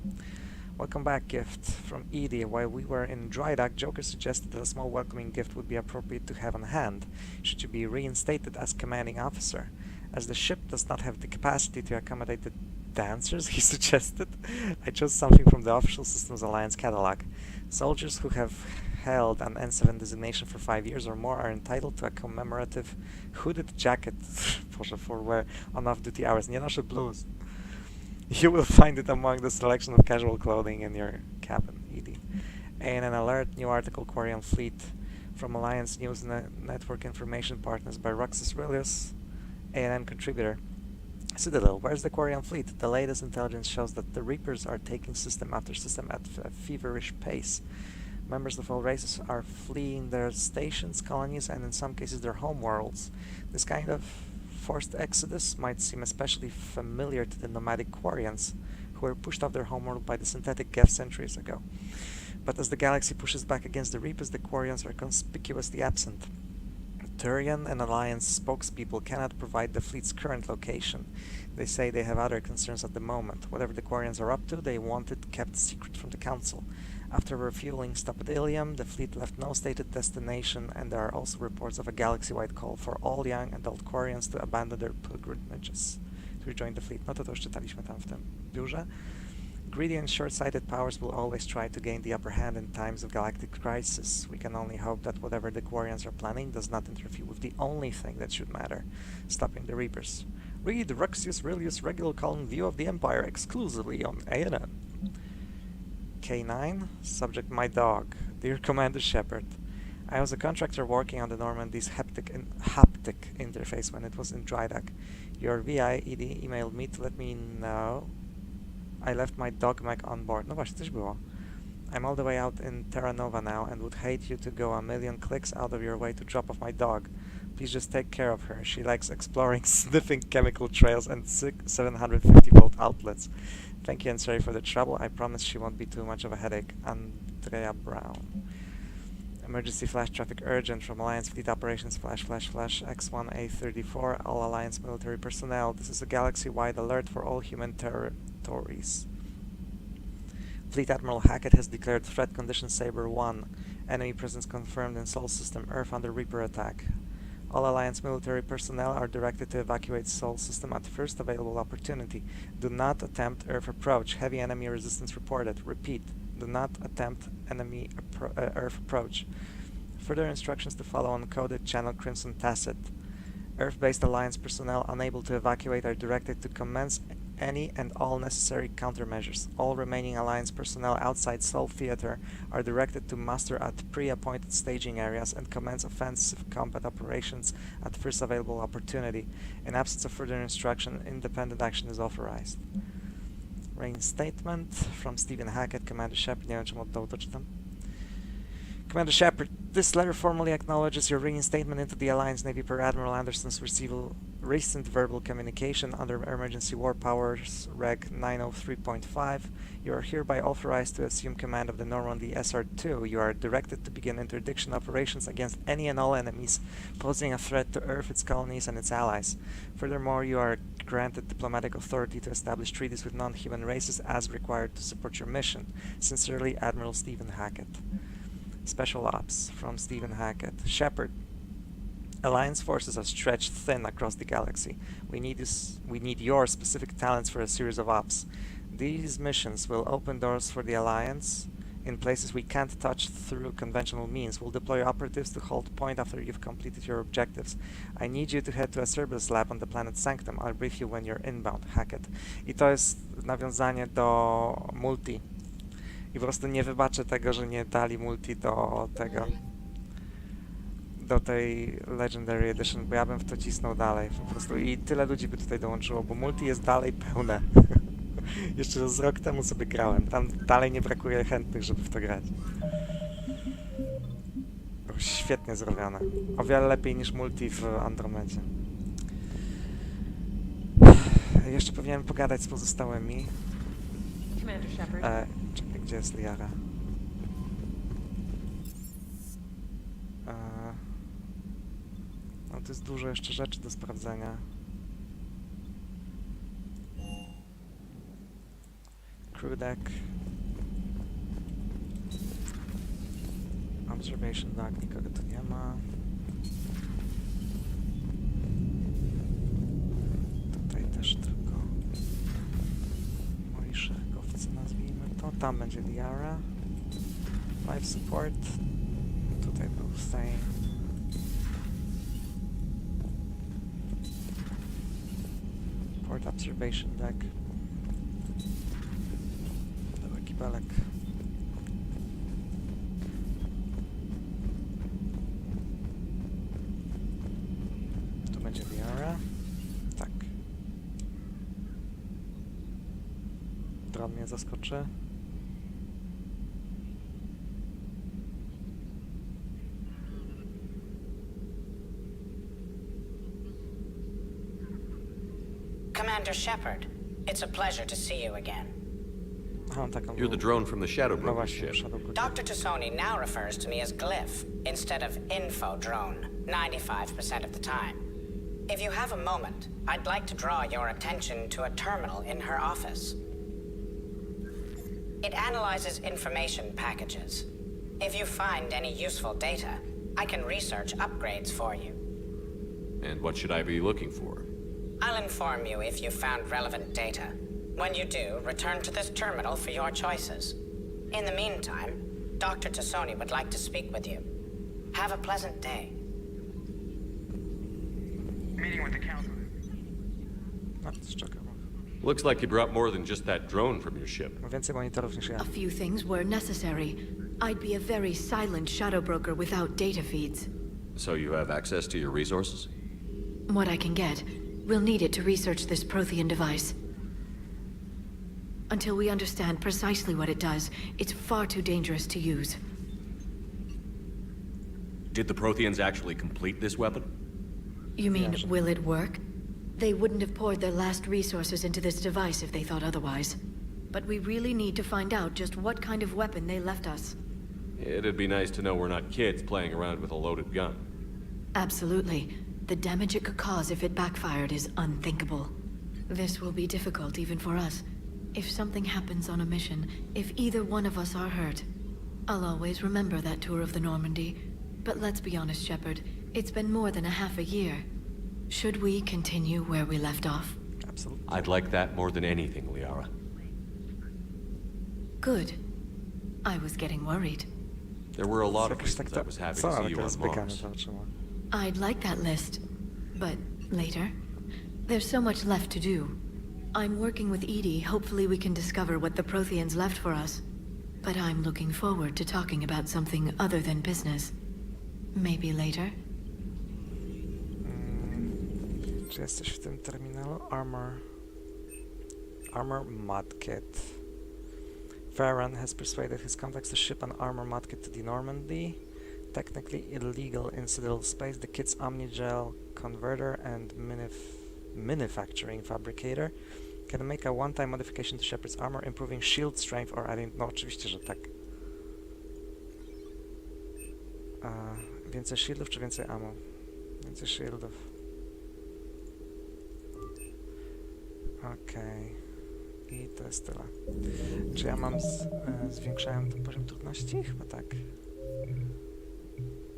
Welcome back, gift from Edie. While we were in dry dock, Joker suggested that a small welcoming gift would be appropriate to have on hand, should you be reinstated as commanding officer. As the ship does not have the capacity to accommodate the dancers, he suggested, I chose something from the Official Systems Alliance catalog. Soldiers who have held an N7 designation for 5 years or more are entitled to a commemorative hooded jacket for wear on off-duty hours. Nie noszę blues. You will find it among the selection of casual clothing in your cabin, Edie. And an alert, new article, Quarian Fleet, from Alliance News Network Information Partners by Roxas Aurelius, ANN contributor. Citadel, where's the Quarian fleet? The latest intelligence shows that the Reapers are taking system after system at a feverish pace. Members of all races are fleeing their stations, colonies, and in some cases their home worlds. This kind of forced exodus might seem especially familiar to the nomadic Quarians, who were pushed off their homeworld by the synthetic Geth centuries ago. But as the galaxy pushes back against the Reapers, the Quarians are conspicuously absent. Turian and Alliance spokespeople cannot provide the fleet's current location. They say they have other concerns at the moment. Whatever the Quarians are up to, they want it kept secret from the Council. After refueling stop at Ilium, the fleet left no stated destination, and there are also reports of a galaxy-wide call for all young adult Quarians to abandon their pilgrimages to rejoin the fleet. No to już czytaliśmy tam w tym biurze. Greedy and short-sighted powers will always try to gain the upper hand in times of galactic crisis. We can only hope that whatever the Quarians are planning does not interfere with the only thing that should matter, stopping the Reapers. Read Ruxius Aurelius Regular Column View of the Empire exclusively on ANN. K9, subject my dog. Dear Commander Shepard, I was a contractor working on the Normandy's haptic interface when it was in dry dock. Your VI, ED, emailed me to let me know I left my dog Mac on board. No właśnie, coś było. I'm all the way out in Terra Nova now and would hate you to go a million clicks out of your way to drop off my dog. Please just take care of her. She likes exploring, sniffing chemical trails and 750-volt outlets. Thank you and sorry for the trouble. I promise she won't be too much of a headache. Andrea Brown. Emergency flash traffic urgent from Alliance Fleet Operations flash X1A34. All Alliance military personnel. This is a galaxy-wide alert for all human territories. Fleet Admiral Hackett has declared threat condition Saber 1. Enemy presence confirmed in Sol System Earth under Reaper attack. All Alliance military personnel are directed to evacuate Sol System at first available opportunity. Do not attempt Earth approach. Heavy enemy resistance reported. Repeat. Do not attempt enemy Earth approach. Further instructions to follow on coded channel Crimson Tacit. Earth-based Alliance personnel unable to evacuate are directed to commence any and all necessary countermeasures. All remaining Alliance personnel outside Sol Theater are directed to muster at pre-appointed staging areas and commence offensive combat operations at first available opportunity. In absence of further instruction, independent action is authorized. Reinstatement from Stephen Hackett, Commander Shepard. Nie wiem, czemu od dołu to czytam. Commander Shepard, this letter formally acknowledges your reinstatement into the Alliance Navy per Admiral Anderson's recent verbal communication under Emergency War Powers Reg 903.5. You are hereby authorized to assume command of the Normandy SR-2. You are directed to begin interdiction operations against any and all enemies posing a threat to Earth, its colonies, and its allies. Furthermore, you are granted diplomatic authority to establish treaties with non-human races as required to support your mission. Sincerely, Admiral Stephen Hackett. Special Ops from Stephen Hackett. Shepard, Alliance forces are stretched thin across the galaxy. We need your specific talents for a series of ops. These missions will open doors for the Alliance in places we can't touch through conventional means. We'll deploy operatives to hold point after you've completed your objectives. I need you to head to a Cerberus lab on the planet Sanctum. I'll brief you when you're inbound. Hackett. I to jest nawiązanie do multi. I po prostu nie wybaczę tego, że nie dali multi do tego, do tej Legendary Edition, bo ja bym w to cisnął dalej po prostu i tyle ludzi by tutaj dołączyło, bo multi jest dalej pełne. Jeszcze z rok temu sobie grałem, tam dalej nie brakuje chętnych, żeby w to grać. Świetnie zrobione. O wiele lepiej niż multi w Andromedzie. Jeszcze powinienem pogadać z pozostałymi. Commander Shepard. Czekaj, gdzie jest Liara? No to jest dużo jeszcze rzeczy do sprawdzenia. Crew deck. Observation deck, nikogo tu nie ma. Tutaj też tylko moi szeregowcy, nazwijmy to. Tam będzie Liara. Life support. Tutaj był Thane. Port observation deck. Dobra, kibelek. Tu będzie Liara. Tak. Dron mnie zaskoczy. Commander Shepard, it's a pleasure to see you again. You're the drone from the Shadow Broker ship. Dr. Tassoni now refers to me as Glyph instead of Info Drone, 95% of the time. If you have a moment, I'd like to draw your attention to a terminal in her office. It analyzes information packages. If you find any useful data, I can research upgrades for you. And what should I be looking for? I'll inform you if you found relevant data. When you do, return to this terminal for your choices. In the meantime, Dr. Tassoni would like to speak with you. Have a pleasant day. Meeting with the council. Looks like you brought more than just that drone from your ship. A few things were necessary. I'd be a very silent shadow broker without data feeds. So you have access to your resources? What I can get. We'll need it to research this Prothean device. Until we understand precisely what it does, it's far too dangerous to use. Did the Protheans actually complete this weapon? You mean, will it work? They wouldn't have poured their last resources into this device if they thought otherwise. But we really need to find out just what kind of weapon they left us. It'd be nice to know we're not kids playing around with a loaded gun. Absolutely. The damage it could cause if it backfired is unthinkable. This will be difficult even for us. If something happens on a mission, if either one of us are hurt, I'll always remember that tour of the Normandy. But let's be honest, Shepard, it's been more than a half a year. Should we continue where we left off? Absolutely. I'd like that more than anything, Liara. Good. I was getting worried. There were a lot of reasons I was happy to see you on Mars. I'd like that list, but later. There's so much left to do. I'm working with Edie. Hopefully we can discover what the Protheans left for us. But I'm looking forward to talking about something other than business. Maybe later? Czy jesteś w tym terminalu? Armor Mod Kit. Farron has persuaded his contacts to ship an armor mod kit to the Normandy. Technically illegal in citadel space. The kit's Omnigel converter and manufacturing fabricator can make a one-time modification to Shepard's armor, improving shield strength or adding... No, oczywiście, że tak. Więcej shieldów czy więcej ammo? Więcej shieldów. Okej. I to jest tyle. Czy ja mam zwiększałem ten poziom trudności? Chyba tak.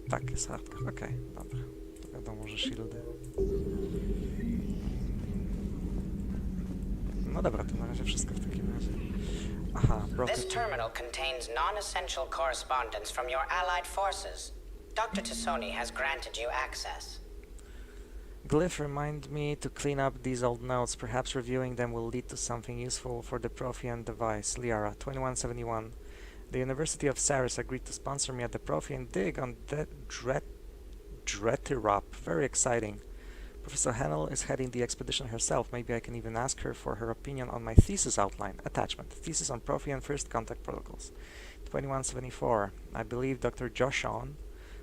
Tak, jest hardcore. Okej, dobra. To wiadomo, że shieldy. No dobra, to na razie wszystko w takim razie. Aha, This terminal contains non-essential correspondence from your allied forces. Dr. Tassoni has granted you access. Glyph, remind me to clean up these old notes. Perhaps reviewing them will lead to something useful for the Prothean device. Liara, 2171. The University of Saris agreed to sponsor me at the Prothean dig on Dretirop. Very exciting. Professor Hennel is heading the expedition herself. Maybe I can even ask her for her opinion on my thesis outline. Attachment. Thesis on Prothean First Contact Protocols. 2174. I believe Dr. Joshon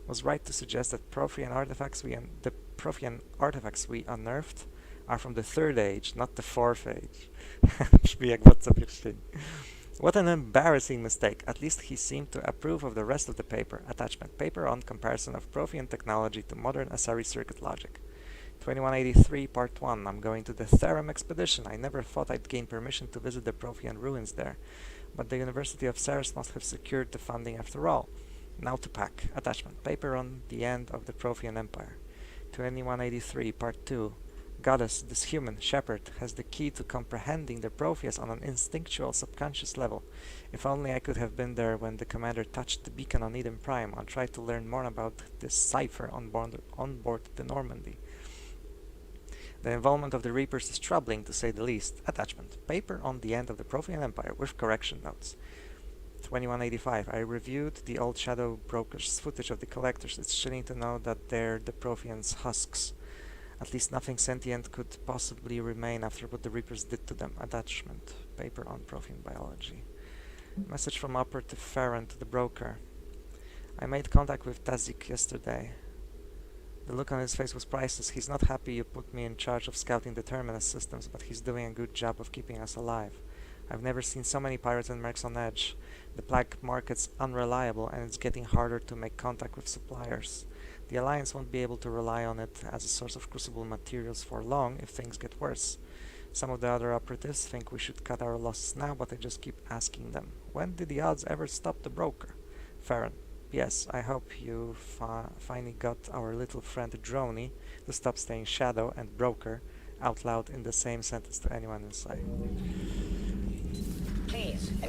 was right to suggest that Prothean artifacts we unearthed are from the Third Age, not the Fourth Age. Brzmi jak Władca Pierścieni. What an embarrassing mistake. At least he seemed to approve of the rest of the paper. Attachment. Paper on comparison of Prothean technology to modern Asari circuit logic. 2183, Part 1. I'm going to the Therum expedition. I never thought I'd gain permission to visit the Prothean ruins there. But the University of Saris must have secured the funding after all. Now to pack. Attachment. Paper on the end of the Prothean Empire. 2183, Part 2. Goddess, this human, Shepard, has the key to comprehending the Protheus on an instinctual subconscious level. If only I could have been there when the commander touched the beacon on Eden Prime. I'll try to learn more about this cipher on board the Normandy. The involvement of the Reapers is troubling, to say the least. Attachment. Paper on the end of the Prothean Empire, with correction notes. 2185. I reviewed the old Shadow Broker's footage of the collectors. It's chilling to know that they're the Prothean's husks. At least nothing sentient could possibly remain after what the Reapers did to them. Attachment. Paper on Prothean biology. Message from Operative Farron to the broker. I made contact with Tazik yesterday. The look on his face was priceless. He's not happy you put me in charge of scouting the Terminus systems, but he's doing a good job of keeping us alive. I've never seen so many pirates and mercs on edge. The black market's unreliable, and it's getting harder to make contact with suppliers. The Alliance won't be able to rely on it as a source of crucible materials for long if things get worse. Some of the other operatives think we should cut our losses now, but I just keep asking them. When did the odds ever stop the broker? Farron. Yes, I hope you finally got our little friend Droney to stop saying shadow and broker out loud in the same sentence to anyone inside.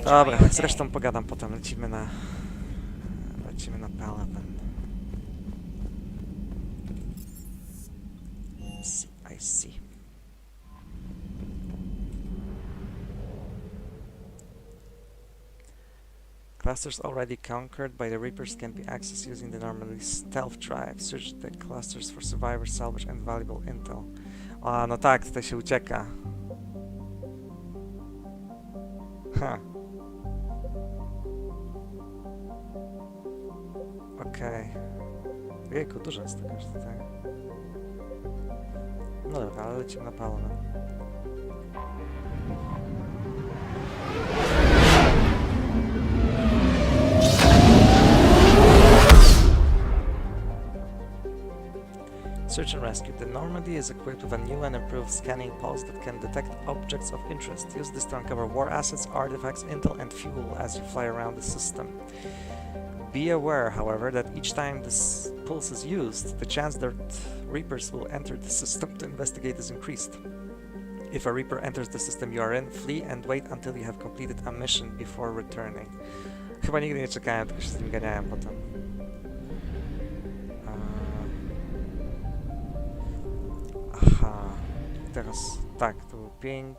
Dobra, zresztą pogadam potem. Lecimy na Palaven. I see. Clusters already conquered by the Reapers can be accessed using the normally stealth drive. Search the clusters for survivor salvage and valuable intel. A, no tak, tutaj się ucieka. Ha. Okej. Jejku, dużo jest tego już tutaj. No dobra, ale lecimy na Palaven. Search and rescue. The Normandy is equipped with a new and improved scanning pulse that can detect objects of interest. Use this to uncover war assets, artifacts, intel, and fuel as you fly around the system. Be aware, however, that each time this pulse is used, the chance that Reapers will enter the system to investigate is increased. If a Reaper enters the system you are in, flee and wait until you have completed a mission before returning. Chyba nigdy nie czekałem, tylko się z nim ganiałem potem. Aha, teraz tak, to był ping.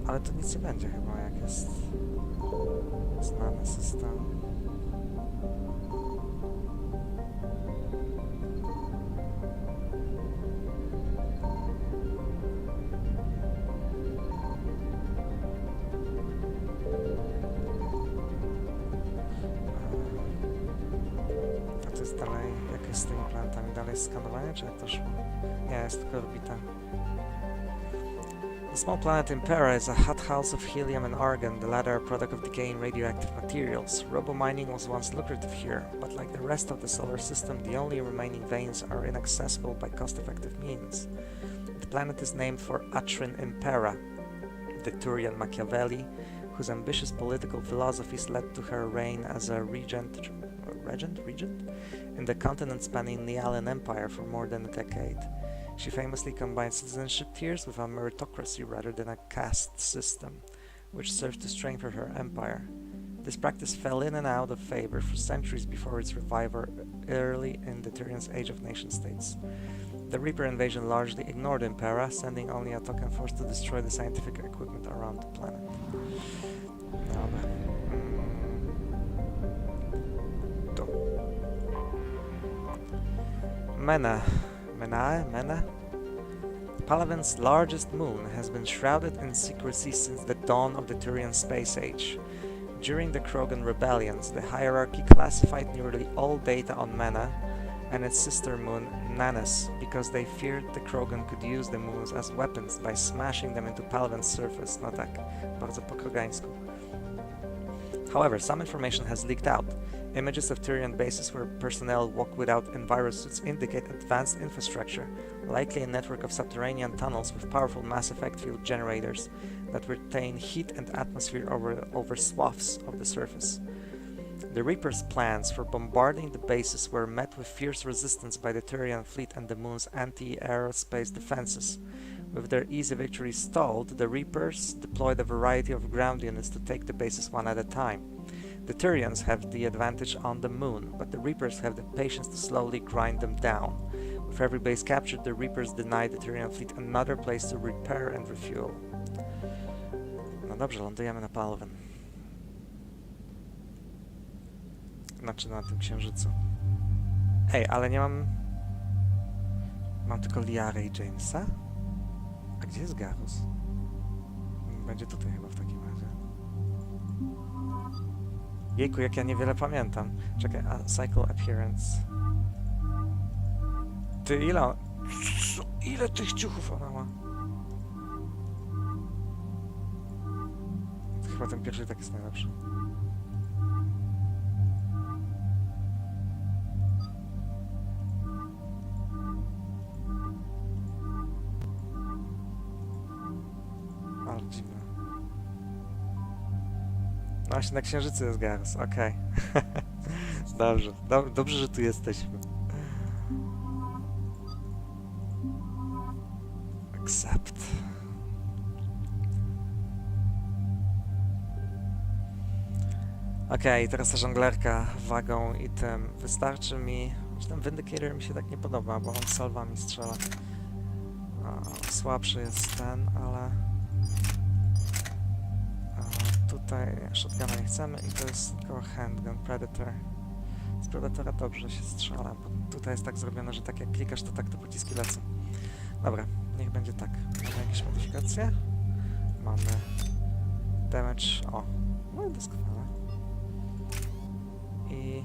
Ale to nic nie będzie chyba, jak jest znany system. dalej skanowanie, czy jak to szło? Nie, jest tylko orbita. The small planet Impera is a hothouse of helium and argon, the latter a product of decaying radioactive materials. Robo-mining was once lucrative here, but like the rest of the solar system, the only remaining veins are inaccessible by cost-effective means. The planet is named for Atrin Impera, the Turian Machiavelli, whose ambitious political philosophies led to her reign as a regent in the continent-spanning Nealan Empire for more than a decade. She famously combined citizenship tiers with a meritocracy rather than a caste system, which served to strengthen her empire. This practice fell in and out of favor for centuries before its revival early in the Turian's Age of Nation-States. The Reaper invasion largely ignored Impera, sending only a token force to destroy the scientific equipment around the planet. Dobra. Tu. Mena. Palaven's largest moon has been shrouded in secrecy since the dawn of the Turian space age. During the Krogan rebellions, the hierarchy classified nearly all data on Mena and its sister moon, Nanes, because they feared the Krogan could use the moons as weapons by smashing them into Palaven's surface. No tak, bardzo po krogańsku. However, some information has leaked out. Images of Turian bases where personnel walk without envirosuits indicate advanced infrastructure, likely a network of subterranean tunnels with powerful mass effect field generators that retain heat and atmosphere over swaths of the surface. The Reaper's plans for bombarding the bases were met with fierce resistance by the Turian fleet and the moon's anti-aerospace defenses. With their easy victory stalled, the Reapers deployed a variety of ground units to take the bases one at a time. The Turians have the advantage on the moon, but the Reapers have the patience to slowly grind them down. With every base captured, the Reapers denied the Turian fleet another place to repair and refuel. No dobrze, lądujemy na Palaven. Znaczy na tym księżycu. Ej, ale nie mam... Mam tylko Liarę i Jamesa? A gdzie jest Garus? Będzie tutaj chyba w takim razie. Jejku, jak ja niewiele pamiętam. Czekaj, a Cycle Appearance... Ty, ile tych ciuchów ona ma? Chyba ten pierwszy tak jest najlepszy. Ale dziwne. No właśnie na księżycu jest Garus, okej. Dobrze, dobrze, że tu jesteśmy. Accept. Okej, teraz ta żonglerka wagą i tym. Wystarczy mi... Ten Vindicator mi się tak nie podoba, bo on salwami strzela. Słabszy jest ten, ale... Tutaj shotguna nie chcemy i to jest tylko handgun, Predator. Z Predatora dobrze się strzela, bo tutaj jest tak zrobione, że tak jak klikasz, to tak te pociski lecą. Dobra, niech będzie tak. Mamy jakieś modyfikacje? Mamy damage... O! No i doskonale. I...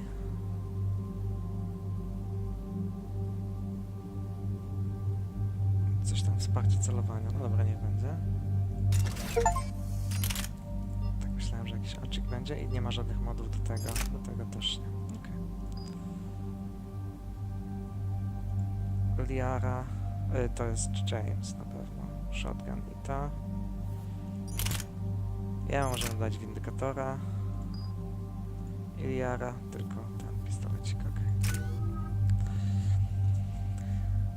Coś tam, wsparcie celowania. No dobra, niech będzie. Tak myślałem, że jakiś oczyk będzie i nie ma żadnych modów do tego. Do tego też nie. Okej. Liara... to jest James na pewno. Shotgun i ta. Ja możemy dać Windykatora. I Liara, tylko ten pistolecik, okej.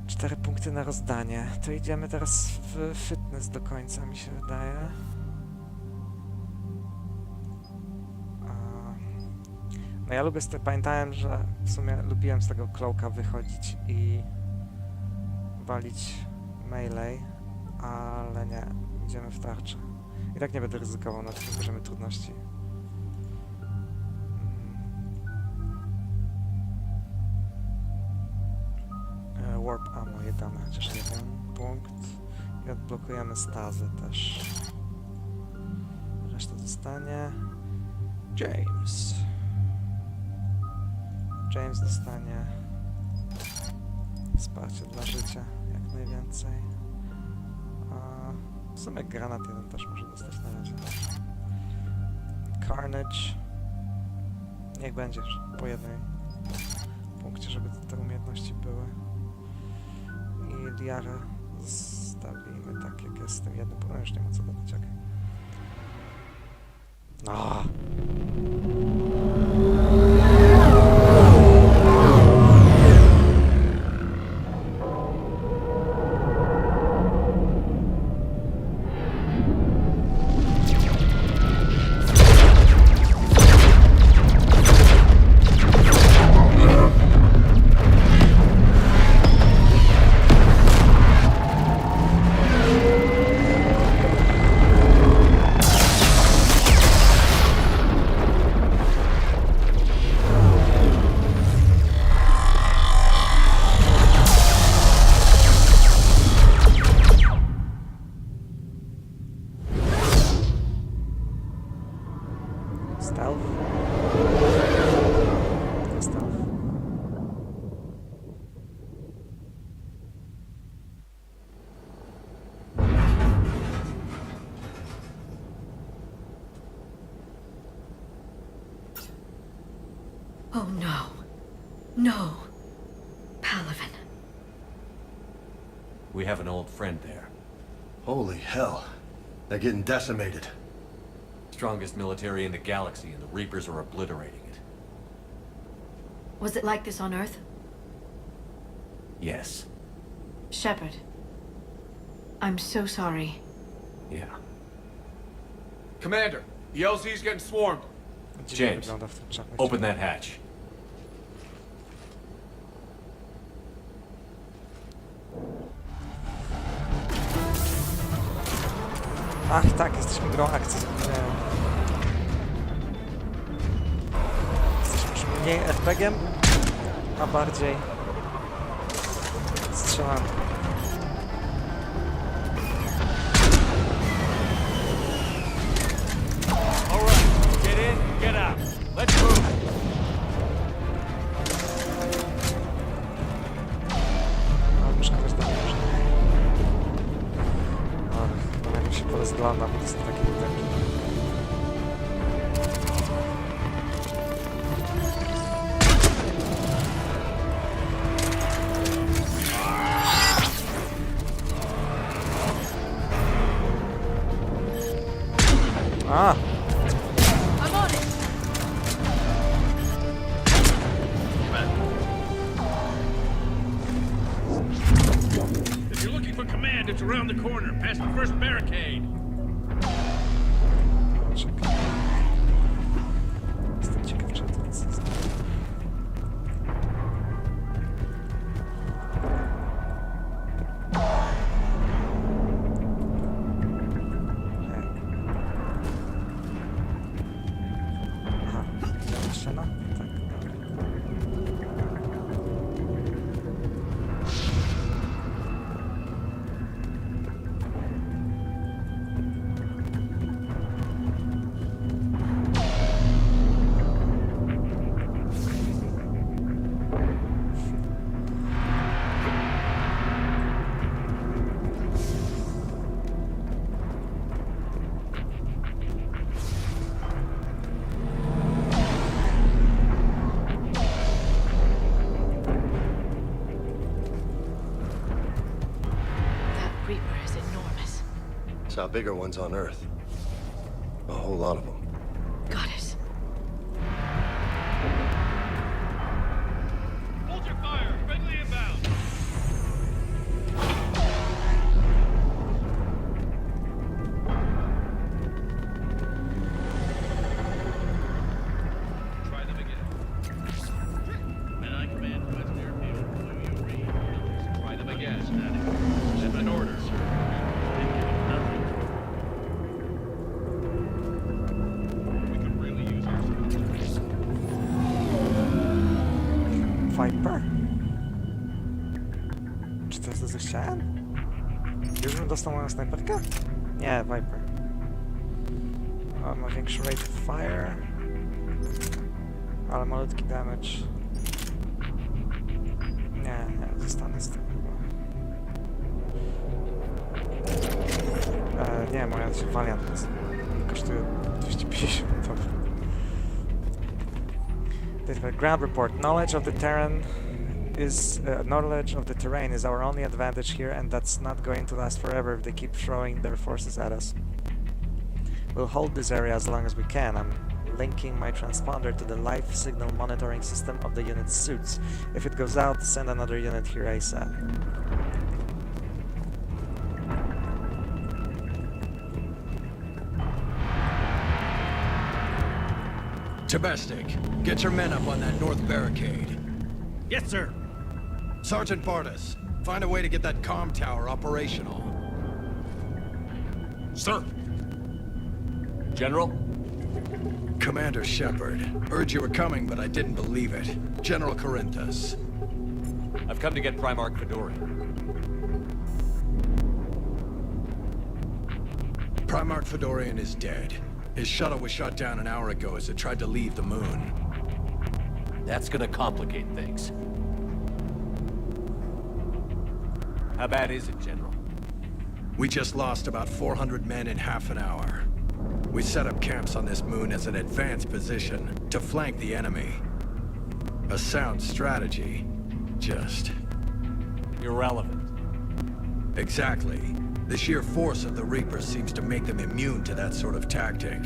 4 punkty na rozdanie. To idziemy teraz w fitness do końca, mi się wydaje. No ja lubię, pamiętałem, że w sumie lubiłem z tego cloaka wychodzić i walić melee, ale nie, idziemy w tarczę. I tak nie będę ryzykował na tym poziomie trudności. Warp ammo je damy, chociaż jeden punkt. I odblokujemy stazę też. Reszta zostanie... James dostanie... Wsparcie dla życia, jak najwięcej. W sumie granat jeden też może dostać na razie. Carnage. Niech będzie po jednej punkcie, żeby te umiejętności były. I Liarę zostawimy tak jak jest z tym jednym, bo już nie ma co dodać. Okay. No. Oh no. No. Palaven. We have an old friend there. Holy hell. They're getting decimated. Strongest military in the galaxy, and the Reapers are obliterating it. Was it like this on Earth? Yes. Shepard. I'm so sorry. Yeah. Commander, the LZ's getting swarmed. James, open that hatch. Ach tak, jesteśmy grą akcji, zapomniałem. Jesteśmy już mniej RPG-iem, a bardziej strzelamy. Alright, get in, get out. Let's move. No, muszę kogoś dalej. Chyba jak się porozgląda, bo to są takie butelki. A! I'm on it. If you're looking for command, it's around the corner, past the first barricade. Jestem ciekaw, czy to jest. Aha, ściana? Tak. Reaper is enormous. Saw bigger ones on Earth. A whole lot of them. Goddess. Hold your fire! Friendly inbound! Try them again. Men I command West Airfield, do you read? Try them again. Send an order, sir. Nothing. We could really use our support. Viper? Czy to jest to, co chciałem? Już bym dostał moją snajperkę? Nie, Viper. O, ma większy rate of fire. Ale malutki damage. Nie, zostanę z tym. Nie, moja się Valiant kosztuje 250. Ground report. Knowledge of the terrain is our only advantage here, and that's not going to last forever if they keep throwing their forces at us. We'll hold this area as long as we can. I'm linking my transponder to the life signal monitoring system of the unit's suits. If it goes out, send another unit here ASAP. Tabestic, get your men up on that north barricade. Yes, sir. Sergeant Bartas, find a way to get that comm tower operational. Sir. General? Commander Shepard. Heard you were coming, but I didn't believe it. General Corinthus. I've come to get Primarch Fedorian. Primarch Fedorian is dead. His shuttle was shot down an hour ago as it tried to leave the moon. That's gonna complicate things. How bad is it, General? We just lost about 400 men in half an hour. We set up camps on this moon as an advanced position to flank the enemy. A sound strategy, just... irrelevant. Exactly. The sheer force of the Reapers seems to make them immune to that sort of tactic.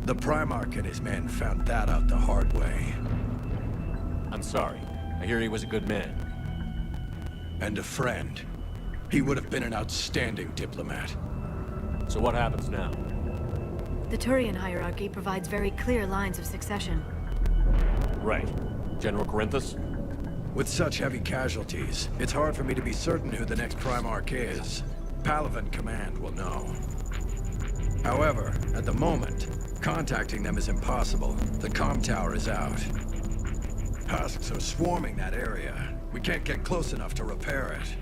The Primarch and his men found that out the hard way. I'm sorry. I hear he was a good man. And a friend. He would have been an outstanding diplomat. So what happens now? The Turian hierarchy provides very clear lines of succession. Right. General Corinthus? With such heavy casualties, it's hard for me to be certain who the next Primarch is. Palaven Command will know. However, at the moment, contacting them is impossible. The comm tower is out. Husks are swarming that area. We can't get close enough to repair it.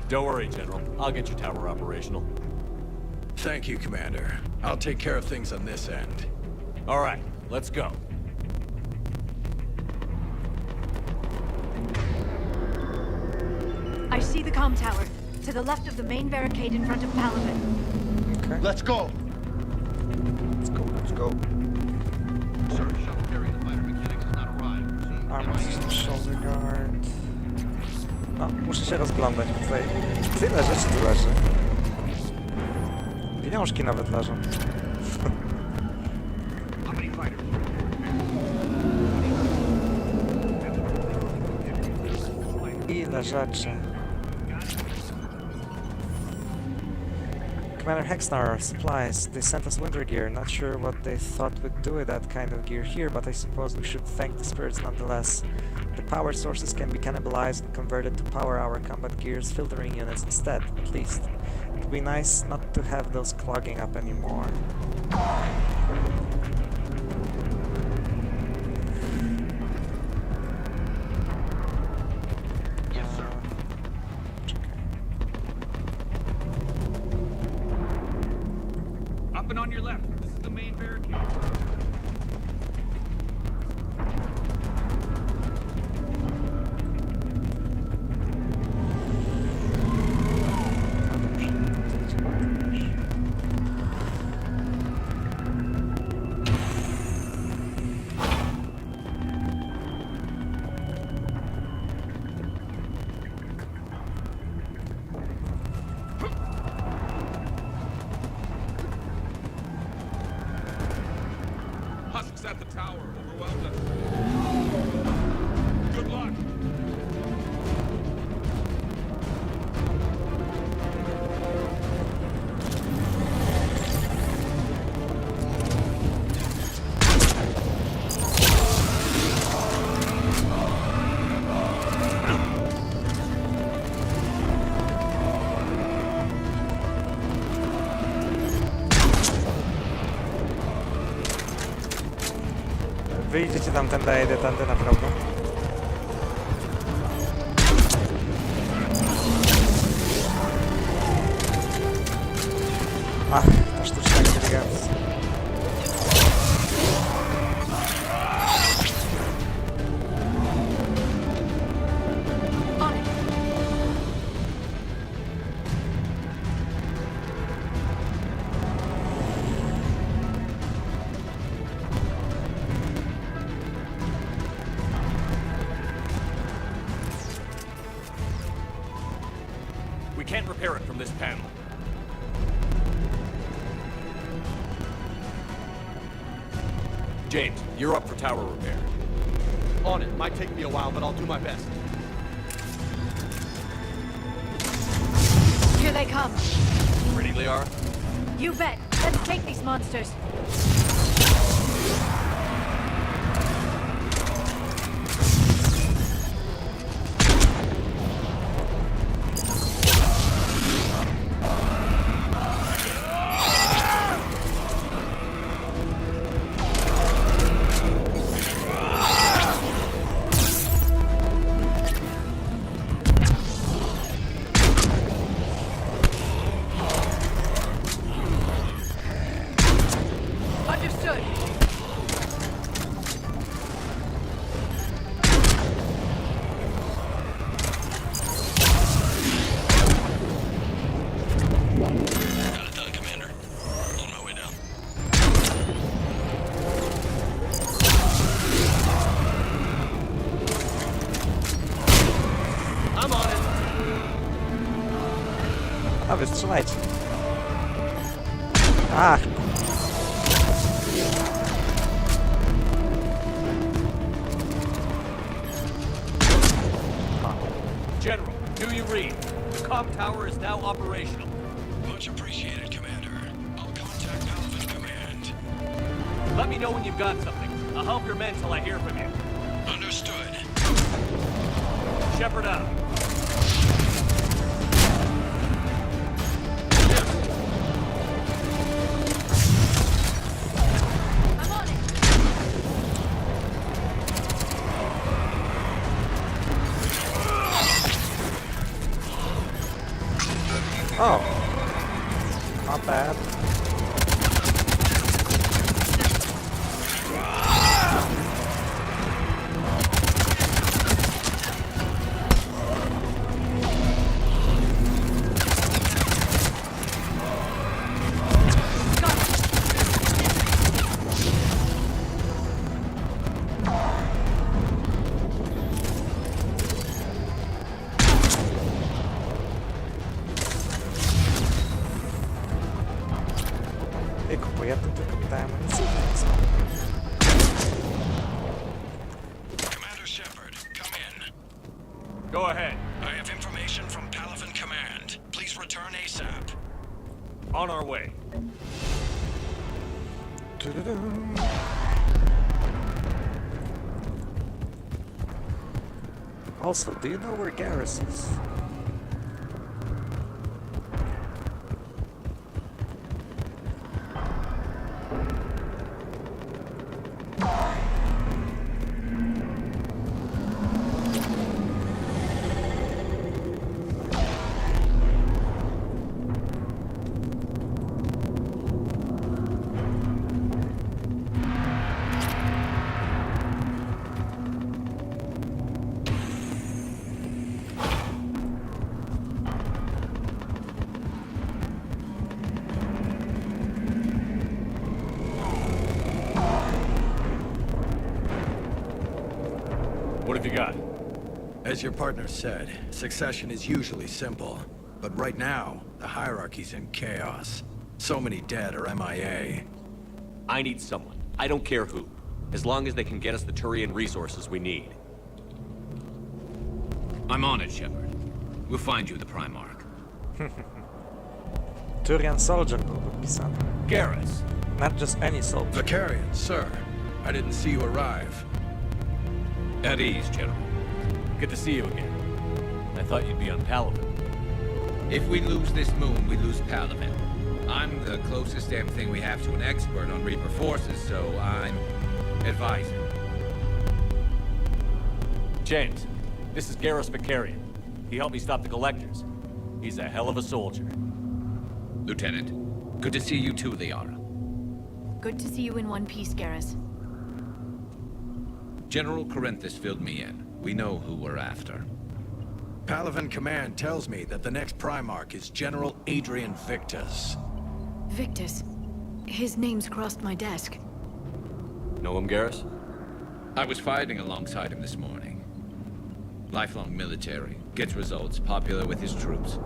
Don't worry, General. I'll get your tower operational. Thank you, Commander. I'll take care of things on this end. All right, let's go. I see the comm tower, to the left of the main barricade in front of Palaven. Okay. Let's go. Let's go. Sir, shuttle carrying the fighter mechanics has not arrived. Armor system, shoulder guard. No, muszę się rozglądać, bo tutaj tyle rzeczy tu leży. Pieniążki nawet leżą. Ile rzeczy. Commander Hexnar, supplies. They sent us winter gear. Not sure what they thought we'd do with that kind of gear here, but I suppose we should thank the spirits nonetheless. The power sources can be cannibalized and converted to power our combat gear's filtering units instead, at least. It'd be nice not to have those clogging up anymore. Up and on your left. This is the main barricade. Husks at the tower. Overwhelmed us. Good luck. Wyjdziecie tamtędy, a jedę tamty naprawdę. Ach, ta sztuczna inteligencja. can't repair it from this panel. James, you're up for tower repair. On it. Might take me a while, but I'll do my best. Here they come. Ready, Liara? You bet. Let's take these monsters. A wystrzelajcie. Ach. General, do you read? The comm tower is now operational. Much appreciated, Commander. I'll contact Palaven Command. Let me know when you've got something. I'll help your men till I hear from you. Understood. Shepard out. Oh, not bad. Commander Shepard, come in. Go ahead. I have information from Palaven Command. Please return ASAP. On our way. Also, do you know where Garrus is? What have you got? As your partner said, succession is usually simple. But right now, the hierarchy's in chaos. So many dead or MIA. I need someone. I don't care who. As long as they can get us the Turian resources we need. I'm on it, Shepard. We'll find you the Primarch. Turian soldier był podpisany. Garrus. Not just any soldier. Vicarian, sir. I didn't see you arrive. At ease, General. Good to see you again. I thought you'd be on Palaven. If we lose this moon, we lose Palaven. I'm the closest damn thing we have to an expert on Reaper forces, so I'm advising. James, this is Garrus Vicarian. He helped me stop the Collectors. He's a hell of a soldier. Lieutenant, good to see you too, Liara. Good to see you in one piece, Garrus. General Corinthus filled me in. We know who we're after. Palaven Command tells me that the next Primarch is General Adrian Victus. Victus? His name's crossed my desk. Know him, Garrus? I was fighting alongside him this morning. Lifelong military, gets results, popular with his troops.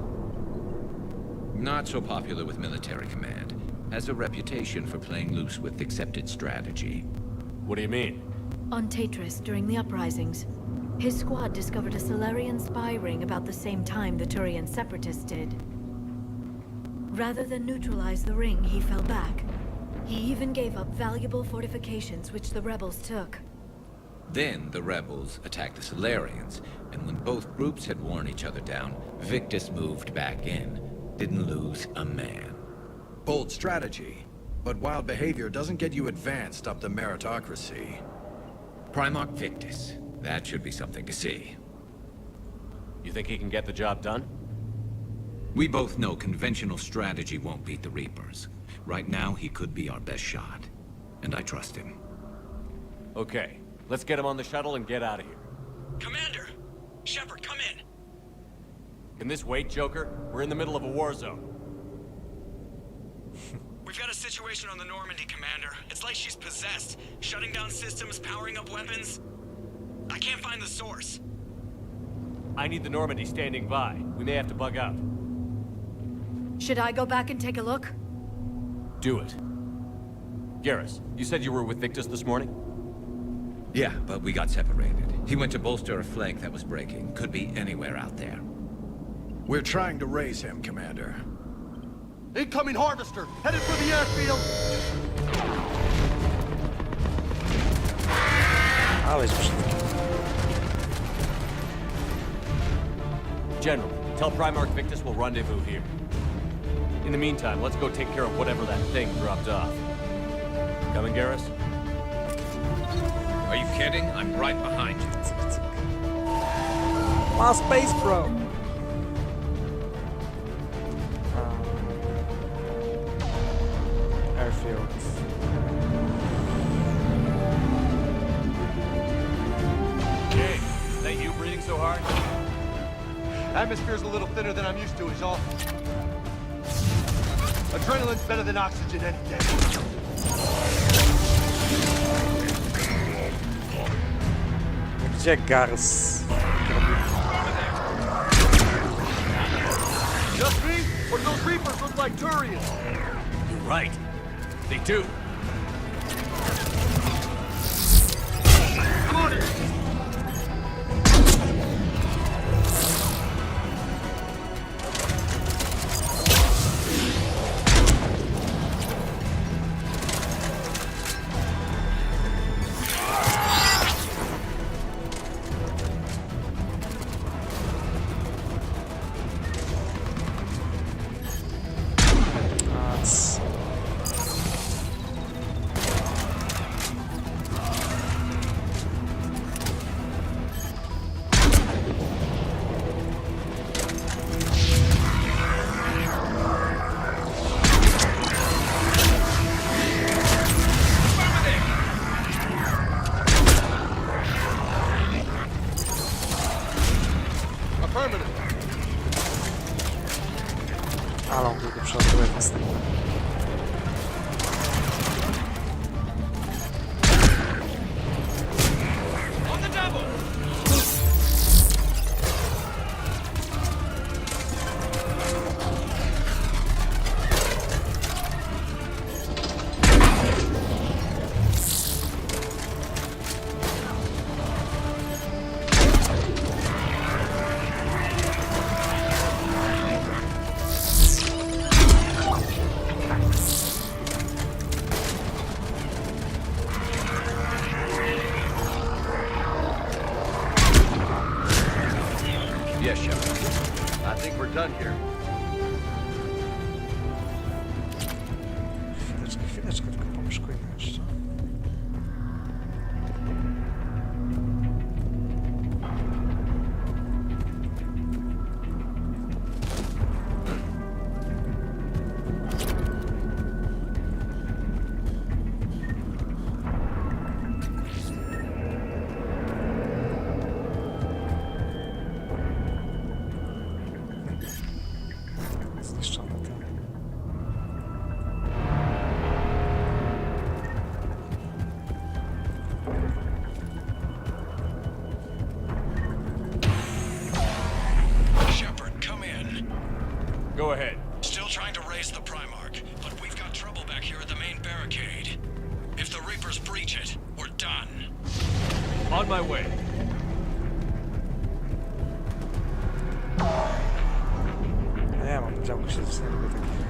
Not so popular with military command. Has a reputation for playing loose with accepted strategy. What do you mean? On Tatris, during the uprisings, his squad discovered a Solarian spy ring about the same time the Turian separatists did. Rather than neutralize the ring, he fell back. He even gave up valuable fortifications which the rebels took. Then the rebels attacked the Solarians, and when both groups had worn each other down, Victus moved back in. Didn't lose a man. Bold strategy. But wild behavior doesn't get you advanced up the meritocracy. Primarch Victus. That should be something to see. You think he can get the job done? We both know conventional strategy won't beat the Reapers. Right now, he could be our best shot. And I trust him. Okay, let's get him on the shuttle and get out of here. Commander! Shepard, come in! Can this wait, Joker? We're in the middle of a war zone. We've got a situation on the Normandy, Commander. It's like she's possessed. Shutting down systems, powering up weapons. I can't find the source. I need the Normandy standing by. We may have to bug out. Should I go back and take a look? Do it. Garrus, you said you were with Victus this morning? Yeah, but we got separated. He went to bolster a flank that was breaking. Could be anywhere out there. We're trying to raise him, Commander. Incoming harvester! Headed for the airfield! Ależ brzydki. General, tell Primarch Victus we'll rendezvous here. In the meantime, let's go take care of whatever that thing dropped off. Coming, Garrus? Are you kidding? I'm right behind you. My space, bro! Airfield. Hey, is that you breathing so hard? Atmosphere's a little thinner than I'm used to, is all. Adrenaline's better than oxygen any day. Gdzie Gars? Just me? Or do those Reapers look like Turians? You're right. They do. Got it! Ale on długo przeładuje następny. Yes, Shepard. I think we're done here. Chwileczkę, tylko pomieszkujmy jeszcze. Zniszczone to. On my way. Nie, mam działko się nie lubię takich.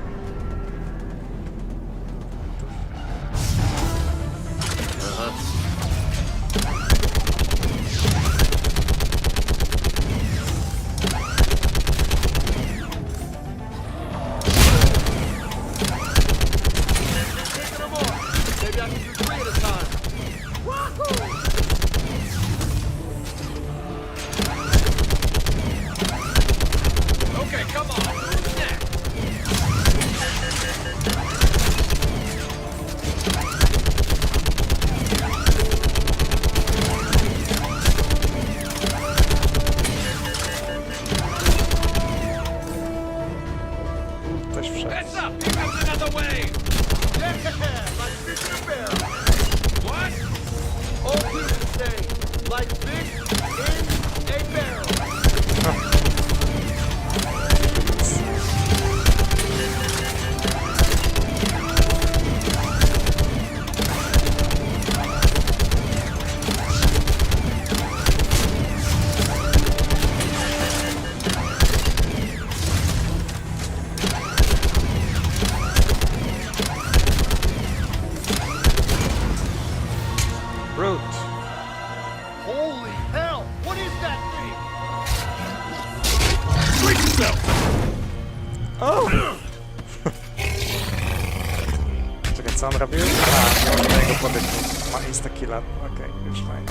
Czekaj, co on robił? A, nie mogę do niego podejść, bo ma insta-killa. Okej, już fajnie.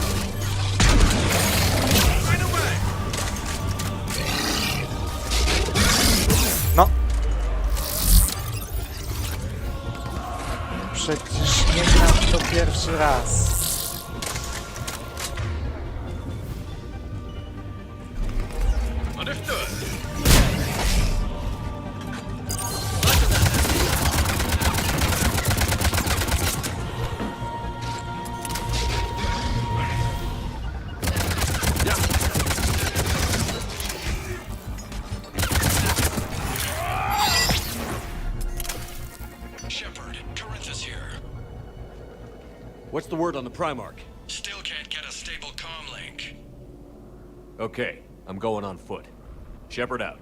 No! Przecież nie gram to pierwszy raz. What's the word on the Primarch? Still can't get a stable comm link. Okay, I'm going on foot. Shepard out.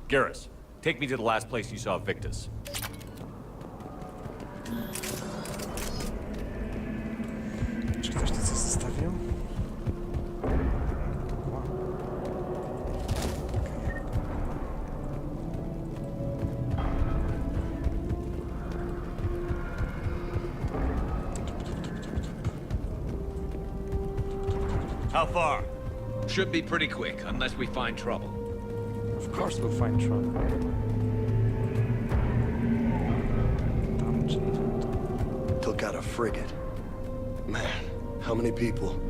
Garrus, take me to the last place you saw Victus. Czy ktoś tu coś zostawił? How far? Should be pretty quick, unless we find trouble. Of course we'll find trouble. Took out a frigate. Man, how many people?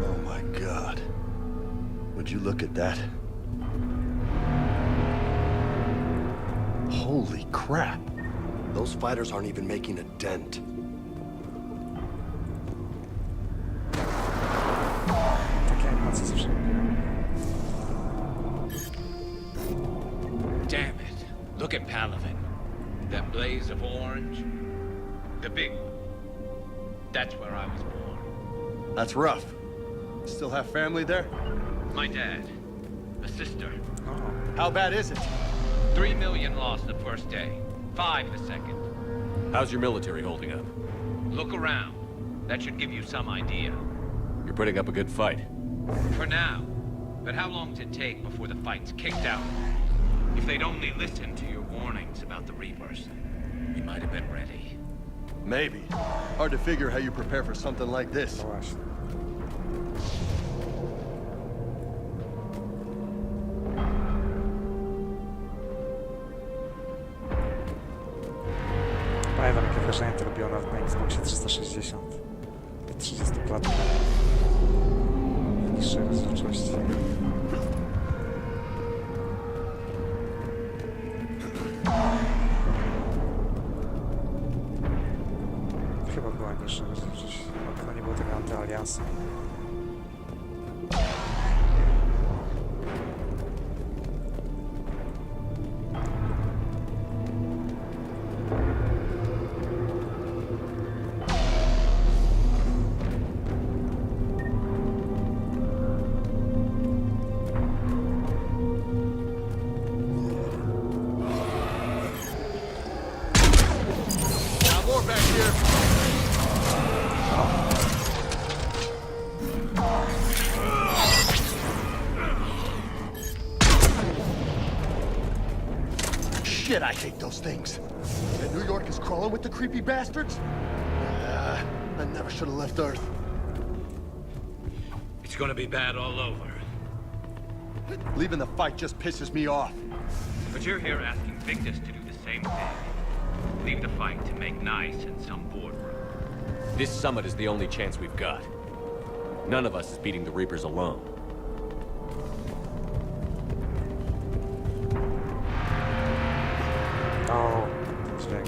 Oh my god. Would you look at that? Holy crap. Those fighters aren't even making a dent. Damn it. Look at Palaven. That blaze of orange. The big... That's where I was born. That's rough. Still have family there? My dad. A sister. How bad is it? 3 million lost the first day. 5 the second. How's your military holding up? Look around. That should give you some idea. You're putting up a good fight. For now. But how long does it take before the fight's kicked out? If they'd only listened to your warnings about the Reapers, you might have been ready. Maybe. Hard to figure how you prepare for something like this. Pamiętam, jakie wrażenie to robiło nawet na Xboxie 360. 30 klatek. Niższej rozdzielczości. Chyba była niższa rozdzielczość. No nie było tego antyaliansu. Shit, I hate those things. And New York is crawling with the creepy bastards? I never should have left Earth. It's gonna be bad all over. Leaving the fight just pisses me off. But you're here asking Victus to do the same thing. Leave the fight to make nice in some boardroom. This summit is the only chance we've got. None of us is beating the Reapers alone. Oh, dźwięk.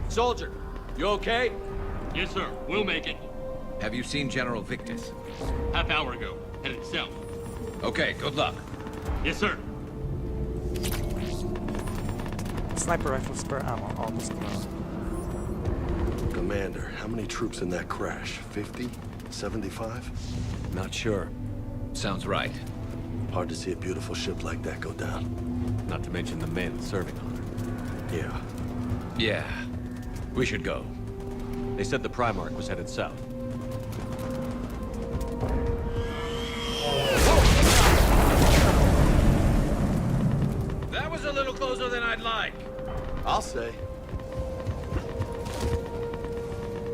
Soldier, you okay? Yes, sir. We'll make it. Have you seen General Victus? Half hour ago. Headed south. Okay, good luck. Yes, sir. Sniper rifle, spare ammo. Oh, doskonale. Commander, how many troops in that crash? 50? 75? Not sure. Sounds right. Hard to see a beautiful ship like that go down. Not to mention the men serving on her. Yeah. Yeah. We should go. They said the Primarch was headed south. That was a little closer than I'd like. I'll say.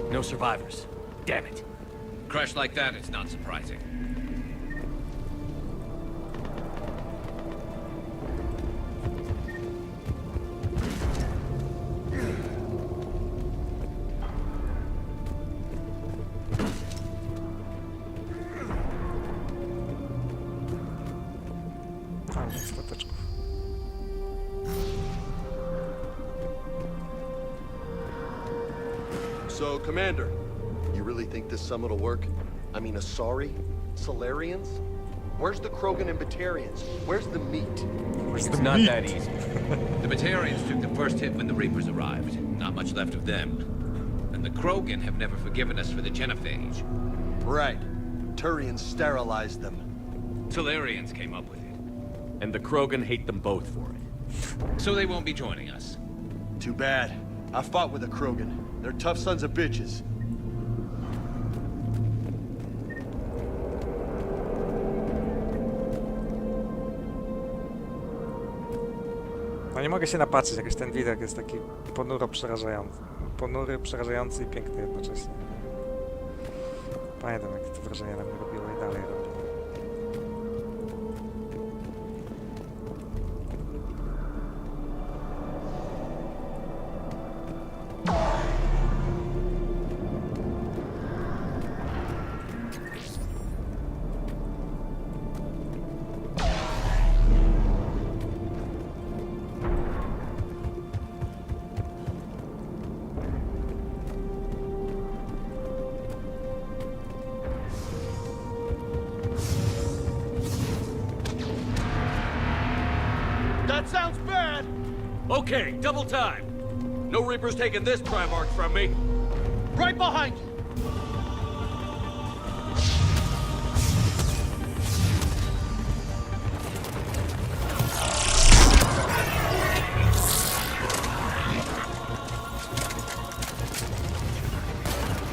No survivors. Damn it. Crash like that, it's not surprising. So, Commander, you really think this summit will work? I mean, Asari? Solarians? Where's the Krogan and Batarians? Where's the meat? It's not that easy. The Batarians took the first hit when the Reapers arrived. Not much left of them. And the Krogan have never forgiven us for the genophage. Right. Turians sterilized them. Solarians came up with it. And the Krogan hate them both for it. So they won't be joining us. Too bad. I fought with the Krogan. They're tough sons of bitches. No nie mogę się napatrzeć, jakoś ten widok jest taki ponuro przerażający. Ponury, przerażający i piękny jednocześnie. Pamiętam, jak to wrażenie na mnie robiło i dalej robi. That sounds bad! Okay, double time! No Reapers taking this Primarch from me! Right behind you!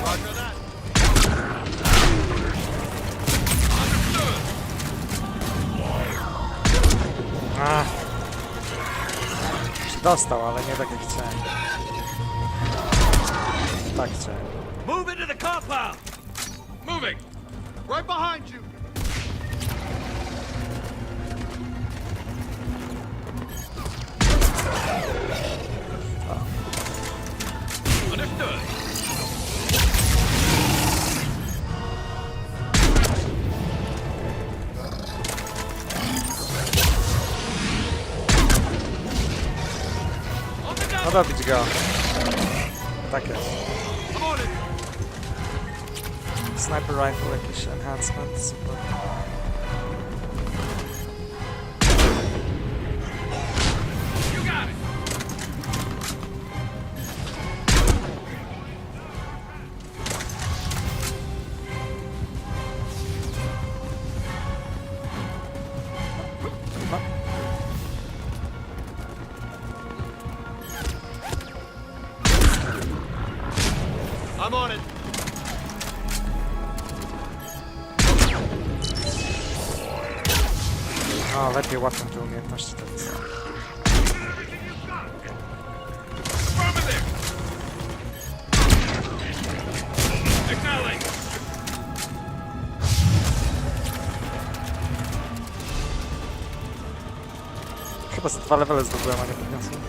Roger that. Dostał, ale nie tak jak chciałem. Tak chciałem. Move into the compound! Moving! Right behind you! Understood. No dobić go. Tak jest. Sniper rifle, jakiś enhancement, super. I'm on it. O, lepiej łapią te umiejętności tak co. Chyba za 2 levele zdobyłem, a nie podniosłem.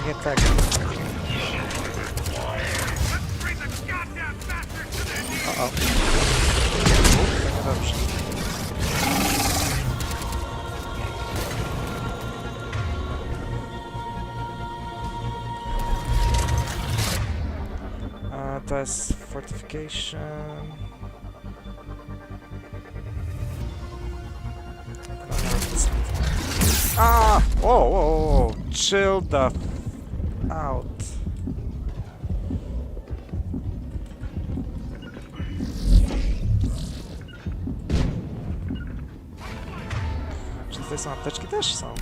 Nie tak. O. Dobrze. To jest fortification. Ah! Whoa! Chill the out. Czy tutaj są apteczki? Też są.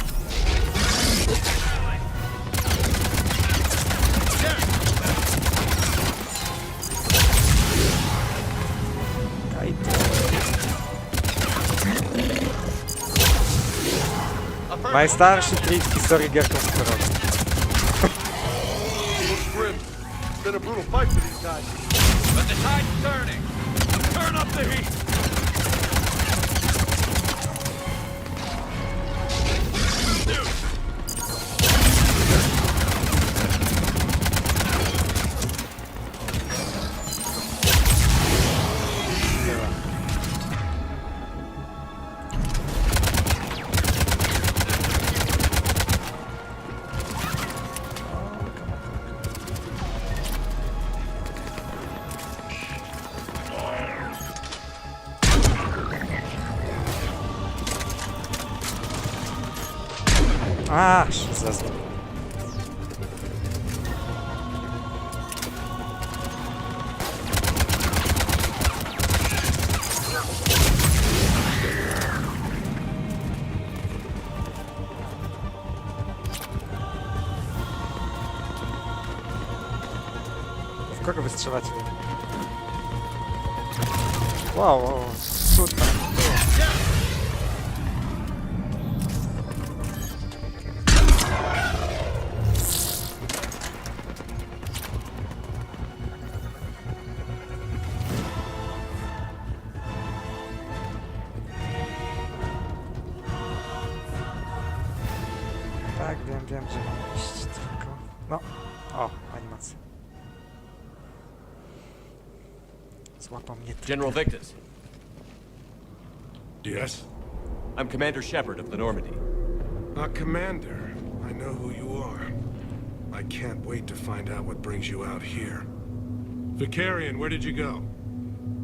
Najstarszy trik w historii gier komputerowych. It's been a brutal fight for these guys. But the tide's turning. Turn up the heat. A, się zezwał. W kogo wystrzelacie? Wow, super. Tak, wiem, gdzie mam iść, tylko... No, o, animacja. Złapał mnie tylko. General Victus. Yes? I'm Commander Shepard of the Normandy. Commander, I know who you are. I can't wait to find out what brings you out here. Vicarian, where did you go?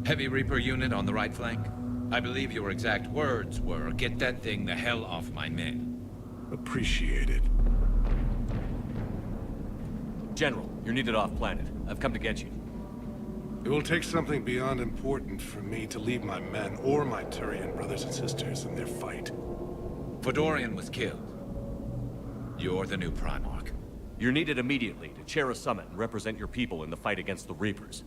Heavy Reaper unit on the right flank. I believe your exact words were, "Get that thing the hell off my men." Appreciated. General, you're needed off-planet. I've come to get you. It will take something beyond important for me to leave my men or my Turian brothers and sisters in their fight. Fodorian was killed. You're the new Primarch. You're needed immediately to chair a summit and represent your people in the fight against the Reapers.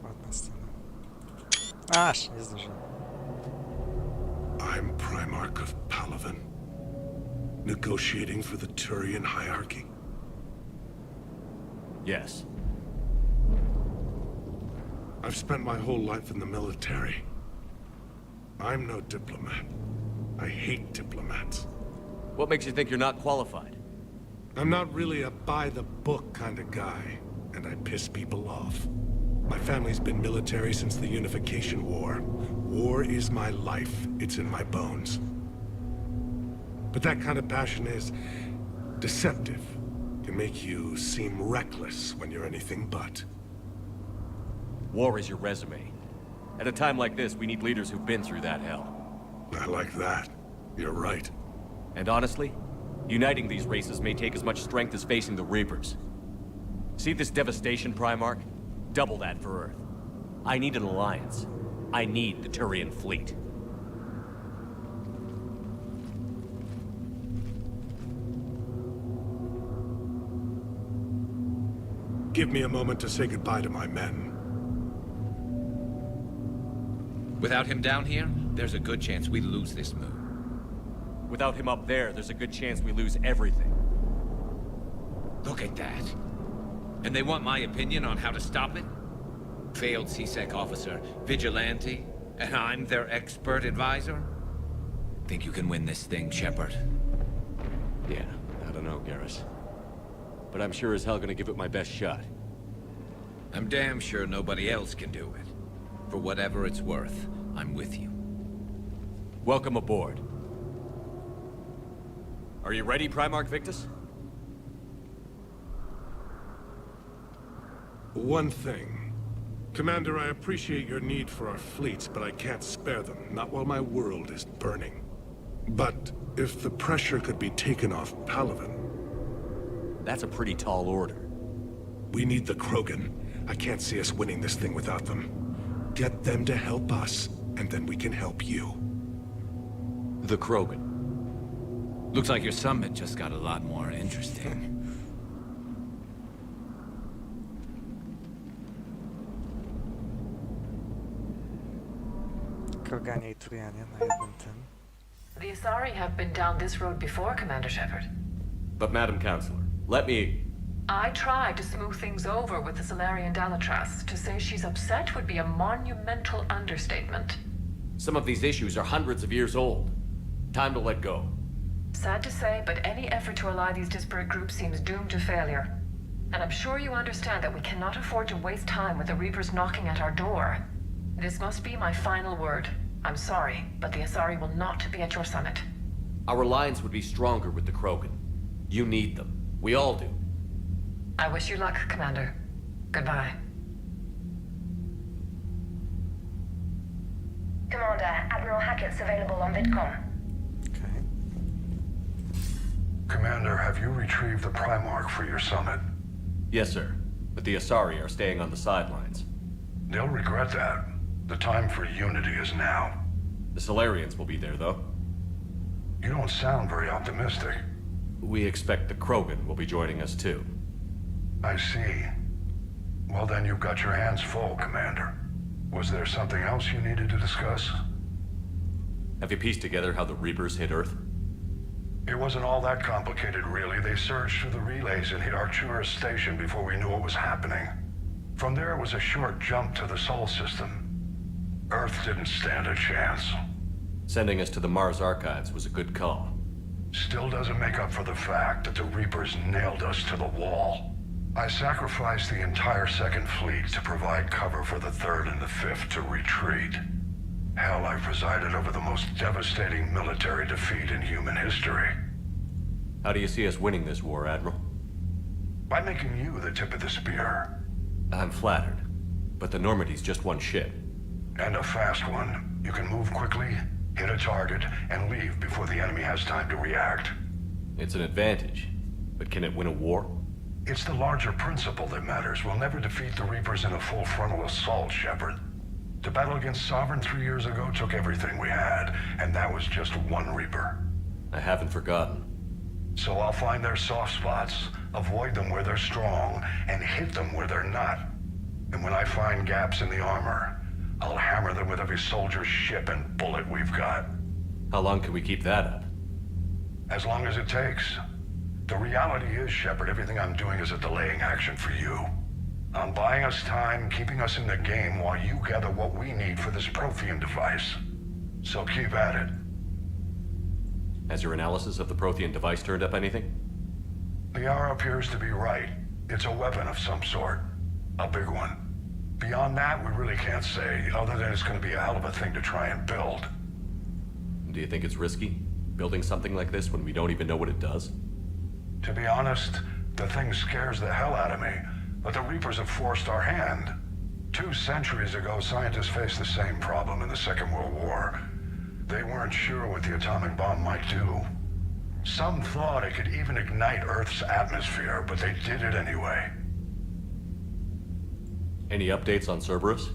Ładna scena. Aż, nie zdążyłem. I'm Primarch of Palaven, negotiating for the Turian hierarchy. Yes. I've spent my whole life in the military. I'm no diplomat. I hate diplomats. What makes you think you're not qualified? I'm not really a by-the-book kind of guy. and I piss people off. My family's been military since the Unification War. War is my life. It's in my bones. But that kind of passion is deceptive. Can make you seem reckless when you're anything but. War is your resume. At a time like this, we need leaders who've been through that hell. I like that. You're right. And honestly, uniting these races may take as much strength as facing the Reapers. See this devastation, Primarch? Double that for Earth. I need an alliance. I need the Turian fleet. Give me a moment to say goodbye to my men. Without him down here, there's a good chance we lose this move. Without him up there's a good chance we lose everything. Look at that. And they want my opinion on how to stop it? Failed CSEC officer, vigilante, and I'm their expert advisor? Think you can win this thing, Shepard? Yeah, I don't know, Garrus. But I'm sure as hell gonna give it my best shot. I'm damn sure nobody else can do it. For whatever it's worth, I'm with you. Welcome aboard. Are you ready, Primarch Victus? One thing. Commander, I appreciate your need for our fleets, but I can't spare them, not while my world is burning. But if the pressure could be taken off Palaven... That's a pretty tall order. We need the Krogan. I can't see us winning this thing without them. Get them to help us, and then we can help you. The Krogan. Looks like your summit just got a lot more interesting. Kroganie I Turianie na jednym tym. The Asari have been down this road before, Commander Shepard. But Madam Counselor, let me... I tried to smooth things over with the Solarian Dalatras. To say she's upset would be a monumental understatement. Some of these issues are hundreds of years old. Time to let go. Sad to say, but any effort to ally these disparate groups seems doomed to failure. And I'm sure you understand that we cannot afford to waste time with the Reapers knocking at our door. This must be my final word. I'm sorry, but the Asari will not be at your summit. Our alliance would be stronger with the Krogan. You need them. We all do. I wish you luck, Commander. Goodbye. Commander, Admiral Hackett's available on VidCom. Commander, have you retrieved the Primarch for your summit? Yes, sir. But the Asari are staying on the sidelines. They'll regret that. The time for unity is now. The Solarians will be there, though. You don't sound very optimistic. We expect the Krogan will be joining us, too. I see. Well, then you've got your hands full, Commander. Was there something else you needed to discuss? Have you pieced together how the Reapers hit Earth? It wasn't all that complicated, really. They surged through the relays and hit Arcturus Station before we knew what was happening. From there, it was a short jump to the Sol system. Earth didn't stand a chance. Sending us to the Mars Archives was a good call. Still doesn't make up for the fact that the Reapers nailed us to the wall. I sacrificed the entire Second Fleet to provide cover for the Third and the Fifth to retreat. Hell, I presided over the most devastating military defeat in human history. How do you see us winning this war, Admiral? By making you the tip of the spear. I'm flattered, but the Normandy's just one ship. And a fast one. You can move quickly, hit a target, and leave before the enemy has time to react. It's an advantage, but can it win a war? It's the larger principle that matters. We'll never defeat the Reapers in a full frontal assault, Shepard. The battle against Sovereign 3 years ago took everything we had, and that was just one Reaper. I haven't forgotten. So I'll find their soft spots, avoid them where they're strong, and hit them where they're not. And when I find gaps in the armor, I'll hammer them with every soldier, ship, and bullet we've got. How long can we keep that up? As long as it takes. The reality is, Shepard, everything I'm doing is a delaying action for you. I'm buying us time, keeping us in the game while you gather what we need for this Prothean device. So keep at it. Has your analysis of the Prothean device turned up anything? Liara appears to be right. It's a weapon of some sort. A big one. Beyond that, we really can't say, other than it's going to be a hell of a thing to try and build. Do you think it's risky, building something like this when we don't even know what it does? To be honest, the thing scares the hell out of me, but the Reapers have forced our hand. 2 centuries ago, scientists faced the same problem in the Second World War. They weren't sure what the atomic bomb might do. Some thought it could even ignite Earth's atmosphere, but they did it anyway. Any updates on Cerberus?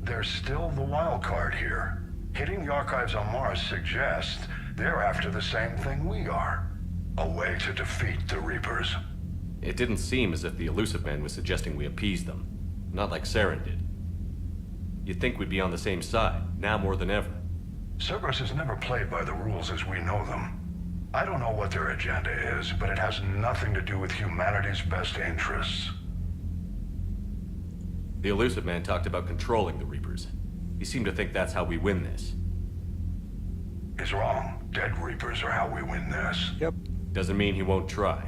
They're still the wild card here. Hitting the archives on Mars suggests they're after the same thing we are. A way to defeat the Reapers. It didn't seem as if the Elusive Man was suggesting we appease them. Not like Saren did. You'd think we'd be on the same side, now more than ever. Cerberus has never played by the rules as we know them. I don't know what their agenda is, but it has nothing to do with humanity's best interests. The Elusive Man talked about controlling the Reapers. He seemed to think that's how we win this. He's wrong. Dead Reapers are how we win this. Yep. Doesn't mean he won't try.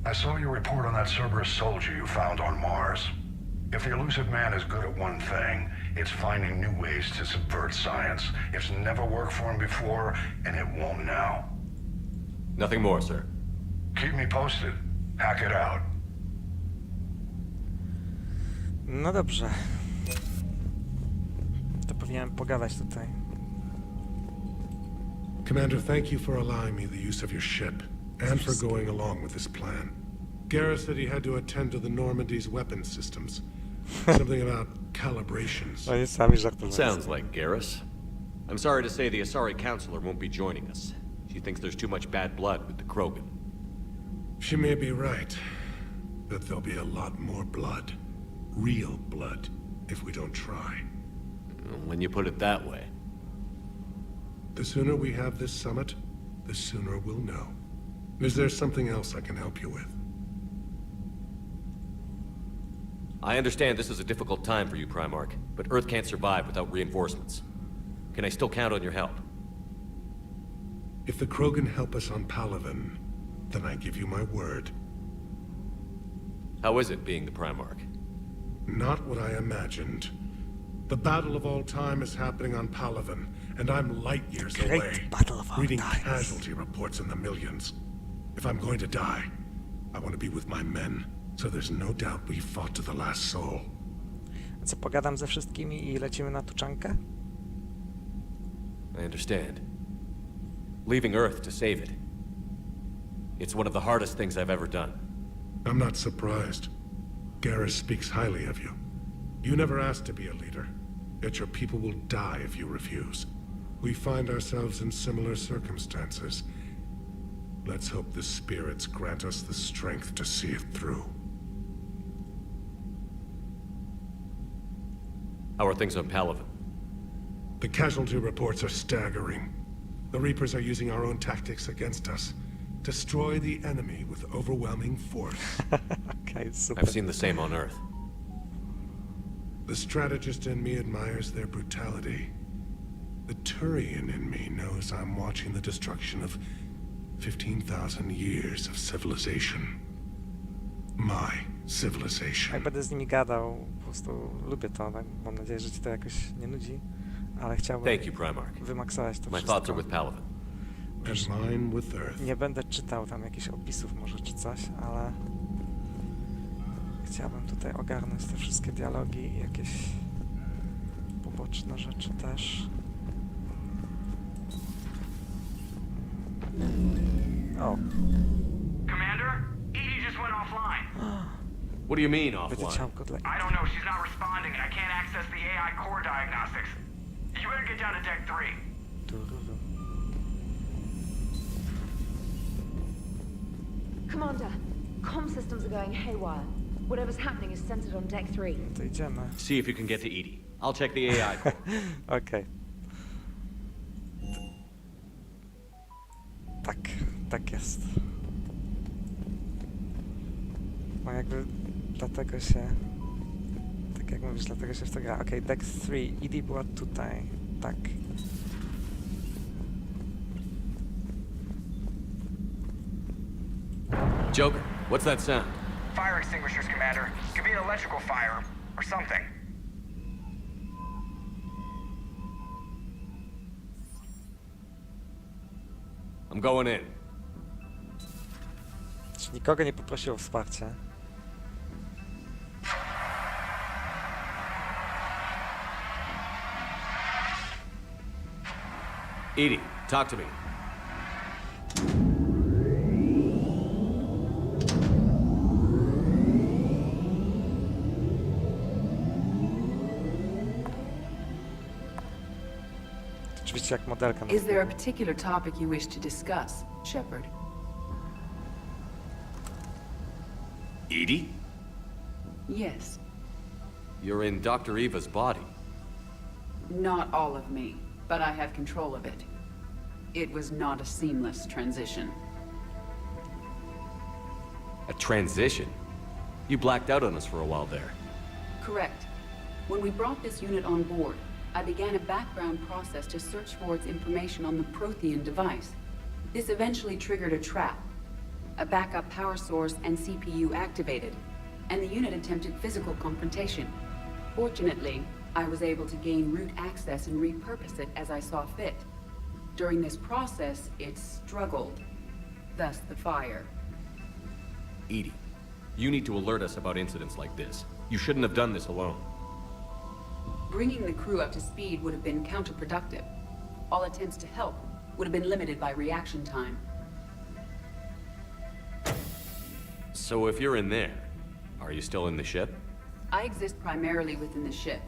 I saw your report on that Cerberus soldier you found on Mars. If the Elusive Man is good at one thing, it's finding new ways to subvert science. It's never worked for him before, and it won't now. Nothing more, sir. Keep me posted. Hack it out. No dobrze. To powinienem pogadać tutaj. Commander, thank you for allowing me the use of your ship, and for going along with this plan. Garrus said he had to attend to the Normandy's weapon systems. Something about calibrations. Oni sami żartują. Sounds like Garrus. I'm sorry to say the Asari Counselor won't be joining us. She thinks there's too much bad blood with the Krogan. She may be right, but there'll be a lot more blood. Real blood, if we don't try. When you put it that way. The sooner we have this summit, the sooner we'll know. Is there something else I can help you with? I understand this is a difficult time for you, Primarch, but Earth can't survive without reinforcements. Can I still count on your help? If the Krogan help us on Palaven, then I give you my word. How is it being the Primarch? Not what I imagined. The battle of all time is happening on Palaven, and I'm light years away, reading casualty reports in the millions. If I'm going to die, I want to be with my men, so there's no doubt we fought to the last soul. A co, pogadam ze wszystkimi i lecimy na tuczankę? I understand. Leaving Earth to save it. It's one of the hardest things I've ever done. I'm not surprised. Garrus speaks highly of you. You never asked to be a leader, yet your people will die if you refuse. We find ourselves in similar circumstances. Let's hope the spirits grant us the strength to see it through. How are things on Palaven? The casualty reports are staggering. The Reapers are using our own tactics against us. Destroy the enemy with overwhelming force. Okay, super. I've seen the same on Earth. The strategist in me admires their brutality. The Turian in me knows I'm watching the destruction of 15,000 years of civilization. My civilization. Jak będę z nimi gadał, po prostu lubię to, tak? Mam nadzieję, że ci to jakoś nie nudzi, ale chciałbym Thank you, Primarch. wymaksować to My wszystko. thoughts are with Palaven. And mine with Earth. Nie będę czytał tam jakichś opisów może czy coś, ale chciałbym tutaj ogarnąć te wszystkie dialogi i jakieś poboczne rzeczy też. O. Commander, Edie just went offline. What do you mean offline? Wyciął go dla... I don't know, she's not responding and I can't access the AI core diagnostics. You better get down to Deck 3. Commander, comm systems are going haywire. Whatever's happening is centered on Deck 3. To idziemy. See if you can get to Edie. I'll check the AI core. Okej. Tak jest. No jakby dlatego się... Tak jak mówisz, dlatego się w to gra. Okej, Deck 3. Edie była tutaj. Tak. Joker, what's that sound? fire extinguishers, Commander. Could be an electrical fire, or something. I'm going in. Czy nikogo nie poprosił o wsparcie? Edie, talk to me. Oczywiście jak modelka. Is there a particular topic you wish to discuss, Shepard? Edie? Yes. You're in Dr. Eva's body. Not all of me, but I have control of it. It was not a seamless transition. A transition? You blacked out on us for a while there. Correct. When we brought this unit on board, I began a background process to search for its information on the Prothean device. This eventually triggered a trap. A backup power source and CPU activated, and the unit attempted physical confrontation. Fortunately, I was able to gain root access and repurpose it as I saw fit. During this process, it struggled. Thus the fire. Edie, you need to alert us about incidents like this. You shouldn't have done this alone. Bringing the crew up to speed would have been counterproductive. All attempts to help would have been limited by reaction time. So if you're in there, are you still in the ship? I exist primarily within the ship.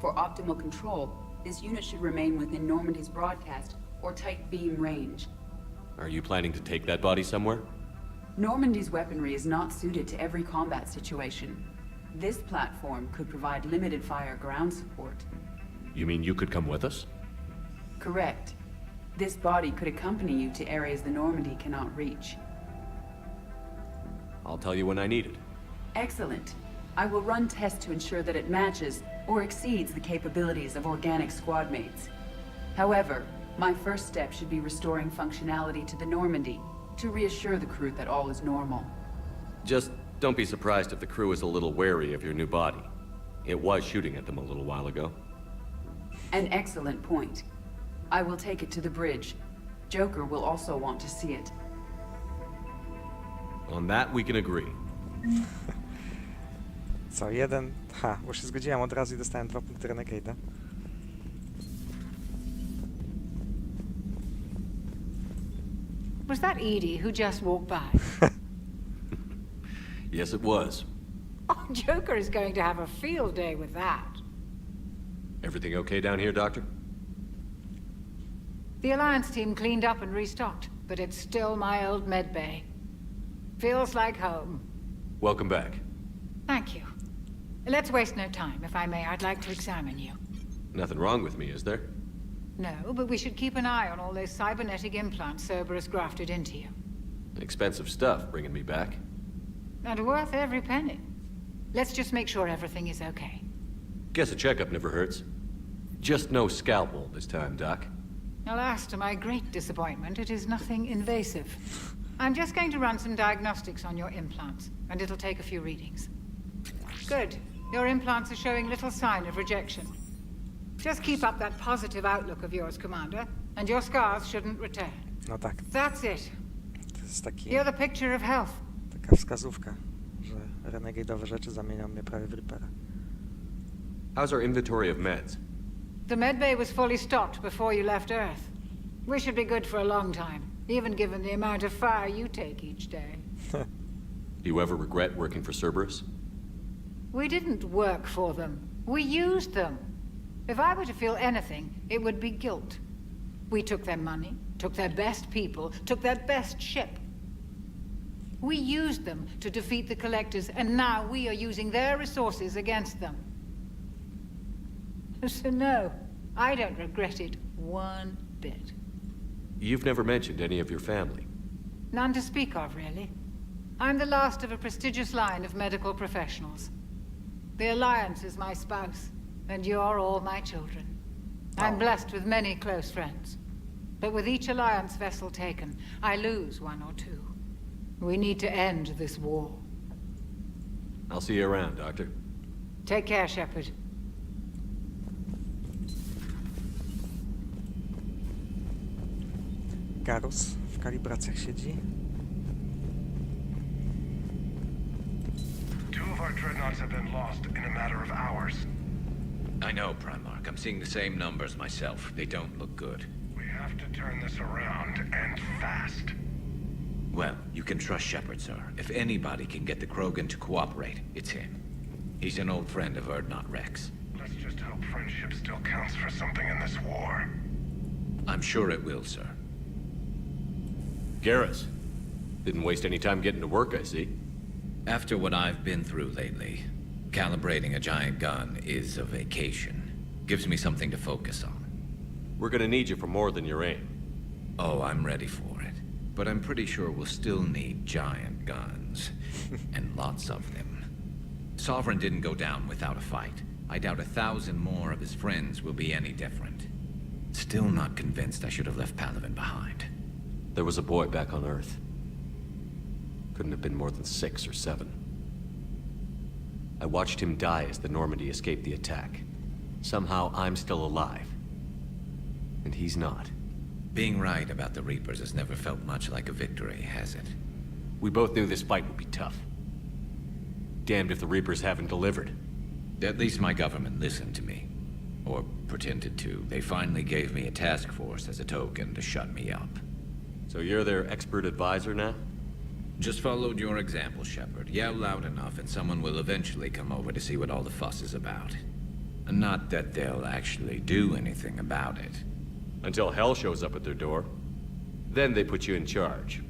For optimal control, this unit should remain within Normandy's broadcast or tight beam range. Are you planning to take that body somewhere? Normandy's weaponry is not suited to every combat situation. This platform could provide limited fire ground support. You mean you could come with us? Correct. This body could accompany you to areas the Normandy cannot reach. I'll tell you when I need it. Excellent. I will run tests to ensure that it matches or exceeds the capabilities of organic squad mates. However, my first step should be restoring functionality to the Normandy to reassure the crew that all is normal. Just don't be surprised if the crew is a little wary of your new body. It was shooting at them a little while ago. An excellent point. I will take it to the bridge. Joker will also want to see it. On that we can agree. Co, jeden... bo się zgodziłem od razu i dostałem 2 punkty Renegade'a. Was that Edie who just walked by? Yes, it was. Oh, Joker is going to have a field day with that. Everything okay down here, Doctor? The Alliance team cleaned up and restocked, but it's still my old med bay. Feels like home. Welcome back. Thank you. Let's waste no time. If I may, I'd like to examine you. Nothing wrong with me, is there? No, but we should keep an eye on all those cybernetic implants Cerberus grafted into you. Expensive stuff bringing me back. And worth every penny. Let's just make sure everything is okay. Guess a checkup never hurts. Just no scalpel this time, Doc. Alas, to my great disappointment, it is nothing invasive. I'm just going to run some diagnostics on your implants, and it'll take a few readings. Good. Your implants are showing little sign of rejection. Just keep up that positive outlook of yours, Commander, and your scars shouldn't return. No tak. That's it. To jest taki... You're the picture of health. Taka wskazówka, że renegade'owe rzeczy zamienią mnie prawie w Reapera. How's our inventory of meds? The medbay was fully stocked before you left Earth. We should be good for a long time, even given the amount of fire you take each day. Do you ever regret working for Cerberus? We didn't work for them. We used them. If I were to feel anything, it would be guilt. We took their money, took their best people, took their best ship. We used them to defeat the Collectors, and now we are using their resources against them. So no, I don't regret it one bit. You've never mentioned any of your family. None to speak of, really. I'm the last of a prestigious line of medical professionals. The Alliance is my spouse, and you're all my children. I'm blessed with many close friends. But with each Alliance vessel taken, I lose one or two. We need to end this war. I'll see you around, Doctor. Take care, Shepard. Garus w kalibracjach siedzi. Two of our dreadnoughts have been lost in a matter of hours. I know, Primarch. I'm seeing the same numbers myself. They don't look good. We have to turn this around, and fast. Well, you can trust Shepard, sir. If anybody can get the Krogan to cooperate, it's him. He's an old friend of Urdnot Rex. Let's just hope friendship still counts for something in this war. I'm sure it will, sir. Garrus. Didn't waste any time getting to work, I see. After what I've been through lately, calibrating a giant gun is a vacation. Gives me something to focus on. We're gonna need you for more than your aim. Oh, I'm ready for it. But I'm pretty sure we'll still need giant guns. And lots of them. Sovereign didn't go down without a fight. I doubt 1,000 more of his friends will be any different. Still not convinced I should have left Palaven behind. There was a boy back on Earth. Couldn't have been more than 6 or 7. I watched him die as the Normandy escaped the attack. Somehow I'm still alive. And he's not. Being right about the Reapers has never felt much like a victory, has it? We both knew this fight would be tough. Damned if the Reapers haven't delivered. At least my government listened to me. Or pretended to. They finally gave me a task force as a token to shut me up. So you're their expert advisor now? Just followed your example, Shepard. Yell loud enough and someone will eventually come over to see what all the fuss is about. Not that they'll actually do anything about it. Until hell shows up at their door. Then they put you in charge.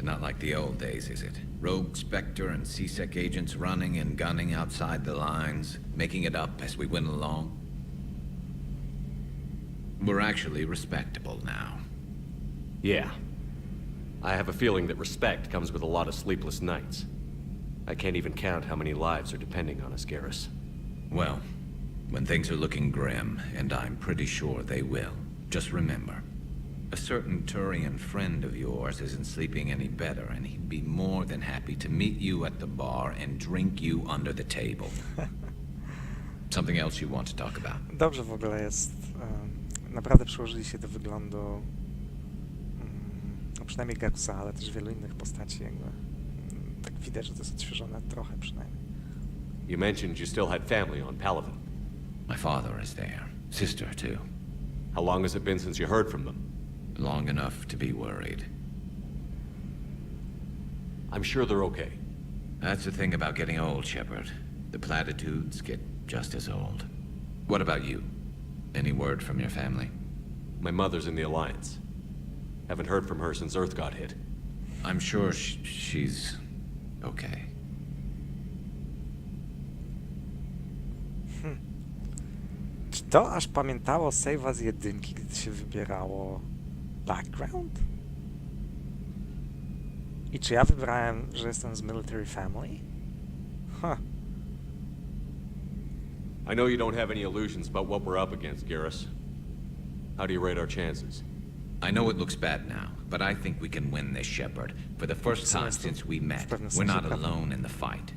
Not like the old days, is it? Rogue Spectre and C-Sec agents running and gunning outside the lines, making it up as we went along. We're actually respectable now. Yeah. I have a feeling that respect comes with a lot of sleepless nights. I can't even count how many lives are depending on us, Garrus. Well, when things are looking grim, and I'm pretty sure they will, just remember, a certain Turian friend of yours isn't sleeping any better, and he'd be more than happy to meet you at the bar and drink you under the table. Something else you want to talk about? Dobrze w ogóle jest. Naprawdę przyłożyli się do wyglądu no przynajmniej Garusa, ale też wielu innych postaci jakby. Tak widać, że to jest odświeżone trochę przynajmniej. You mentioned you still had family on Palaven. My father is there. Sister, too. How long has it been since you heard from them? Long enough to be worried. I'm sure they're okay. That's the thing about getting old, Shepard. The platitudes get just as old. What about you? Any word from your family? My mother's in the Alliance. Haven't heard from her since Earth got hit. I'm sure she's okay. Czy to aż pamiętało save'a z jedynki, gdy się wybierało background? I czy ja wybrałem, że jestem z military family? Huh. I know you don't have any illusions about what we're up against, Garrus. How do you rate our chances? I know it looks bad now, but I think we can win this, Shepard. For the first time since we met, we're not alone in the fight.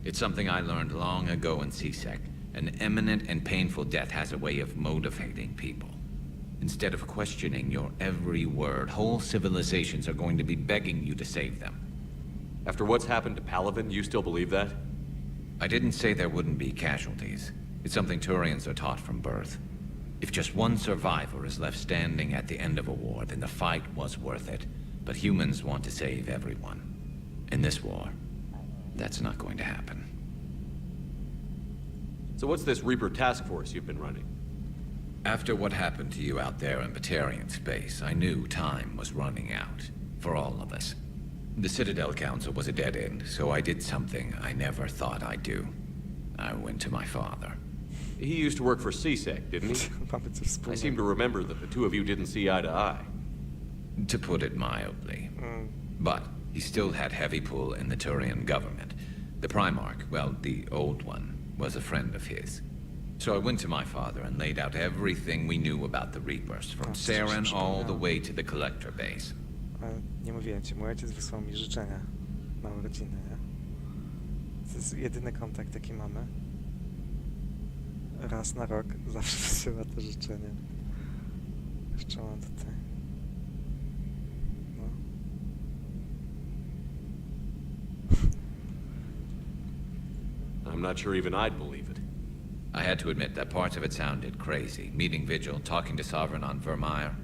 It's something I learned long ago in C-Sec. An imminent and painful death has a way of motivating people. Instead of questioning your every word, whole civilizations are going to be begging you to save them. After what's happened to Palaven, you still believe that? I didn't say there wouldn't be casualties. It's something Turians are taught from birth. If just one survivor is left standing at the end of a war, then the fight was worth it. But humans want to save everyone. In this war, that's not going to happen. So what's this Reaper task force you've been running? After what happened to you out there in Batarian space, I knew time was running out. For all of us. The Citadel Council was a dead end, so I did something I never thought I'd do. I went to my father. He used to work for C-Sec, didn't he? I seem to remember that the two of you didn't see eye to eye. To put it mildly. But he still had heavy pull in the Turian government. The Primarch, well, the old one, was a friend of his. So I went to my father and laid out everything we knew about the Reapers, from Saren all the way to the Collector base. Nie mówiłem ci, mój ojciec wysłał mi życzenia. na urodziny, nie? To jest jedyny kontakt, jaki mamy. Raz na rok zawsze wysyła to życzenie. Jeszcze mam tutaj. No. I'm not sure even I'd believe it. I had to admit that parts of it sounded crazy. Meeting Vigil, talking to Sovereign on Vermeer.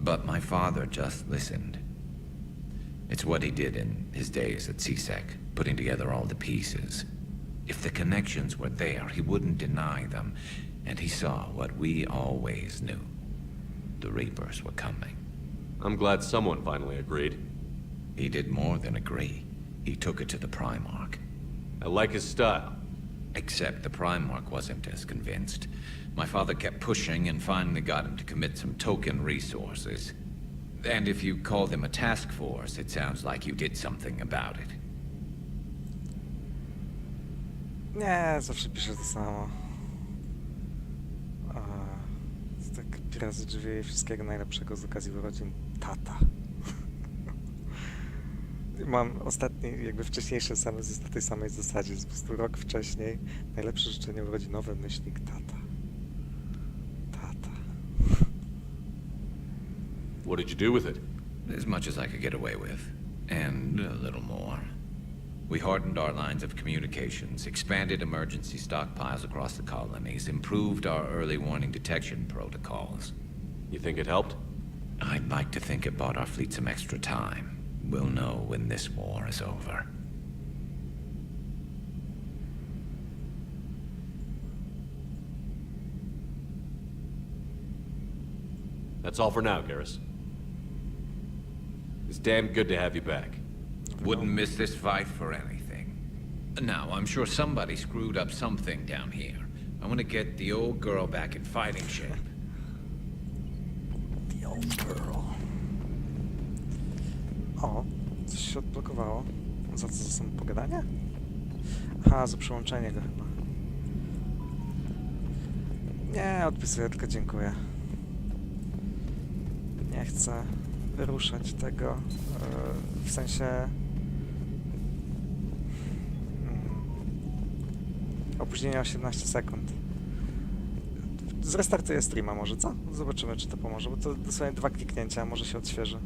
But my father just listened. It's what he did in his days at CSEC, putting together all the pieces. If the connections were there, he wouldn't deny them. And he saw what we always knew. The Reapers were coming. I'm glad someone finally agreed. He did more than agree. He took it to the Primarch. I like his style. Except the Primarch wasn't as convinced. My father kept pushing and finally got him to commit some token resources. And if you call them a task force, it sounds like you did something about it. Nie, zawsze piszę to samo. Tak razy drzwi i wszystkiego najlepszego z okazji urodzin. Tata. Mam ostatni, jakby wcześniejszy SMS jest na tej samej zasadzie. Jest po prostu rok wcześniej. Najlepsze życzenie urodzinowe, myślnik tata. Tata. What did you do with it? As much as I could get away with. And a little more. We hardened our lines of communications, expanded emergency stockpiles across the colonies, improved our early warning detection protocols. You think it helped? I'd like to think it bought our fleet some extra time. We'll know when this war is over. That's all for now, Garrus. It's damn good to have you back. Wouldn't miss this fight for anything. Now, I'm sure somebody screwed up something down here. I want to get the old girl back in fighting shape. The old girl. O, coś się odblokowało. Za co? Za samo pogadanie? Aha, za przyłączenie go chyba. Nie, odpisuję, tylko dziękuję. Nie chcę wyruszać tego, w sensie... opóźnienia 18 sekund. Zrestartuję streama może, co? Zobaczymy, czy to pomoże, bo to dosłownie 2 kliknięcia, może się odświeży.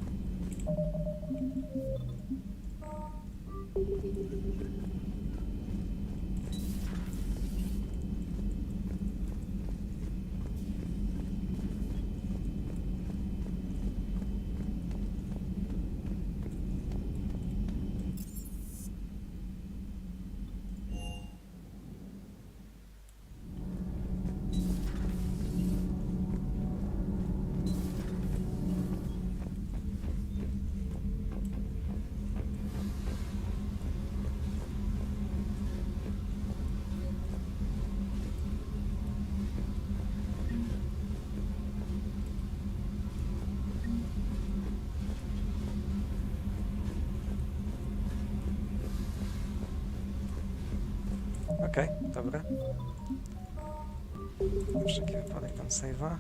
Okej, dobra. Na wszelki wypadek tam save'a.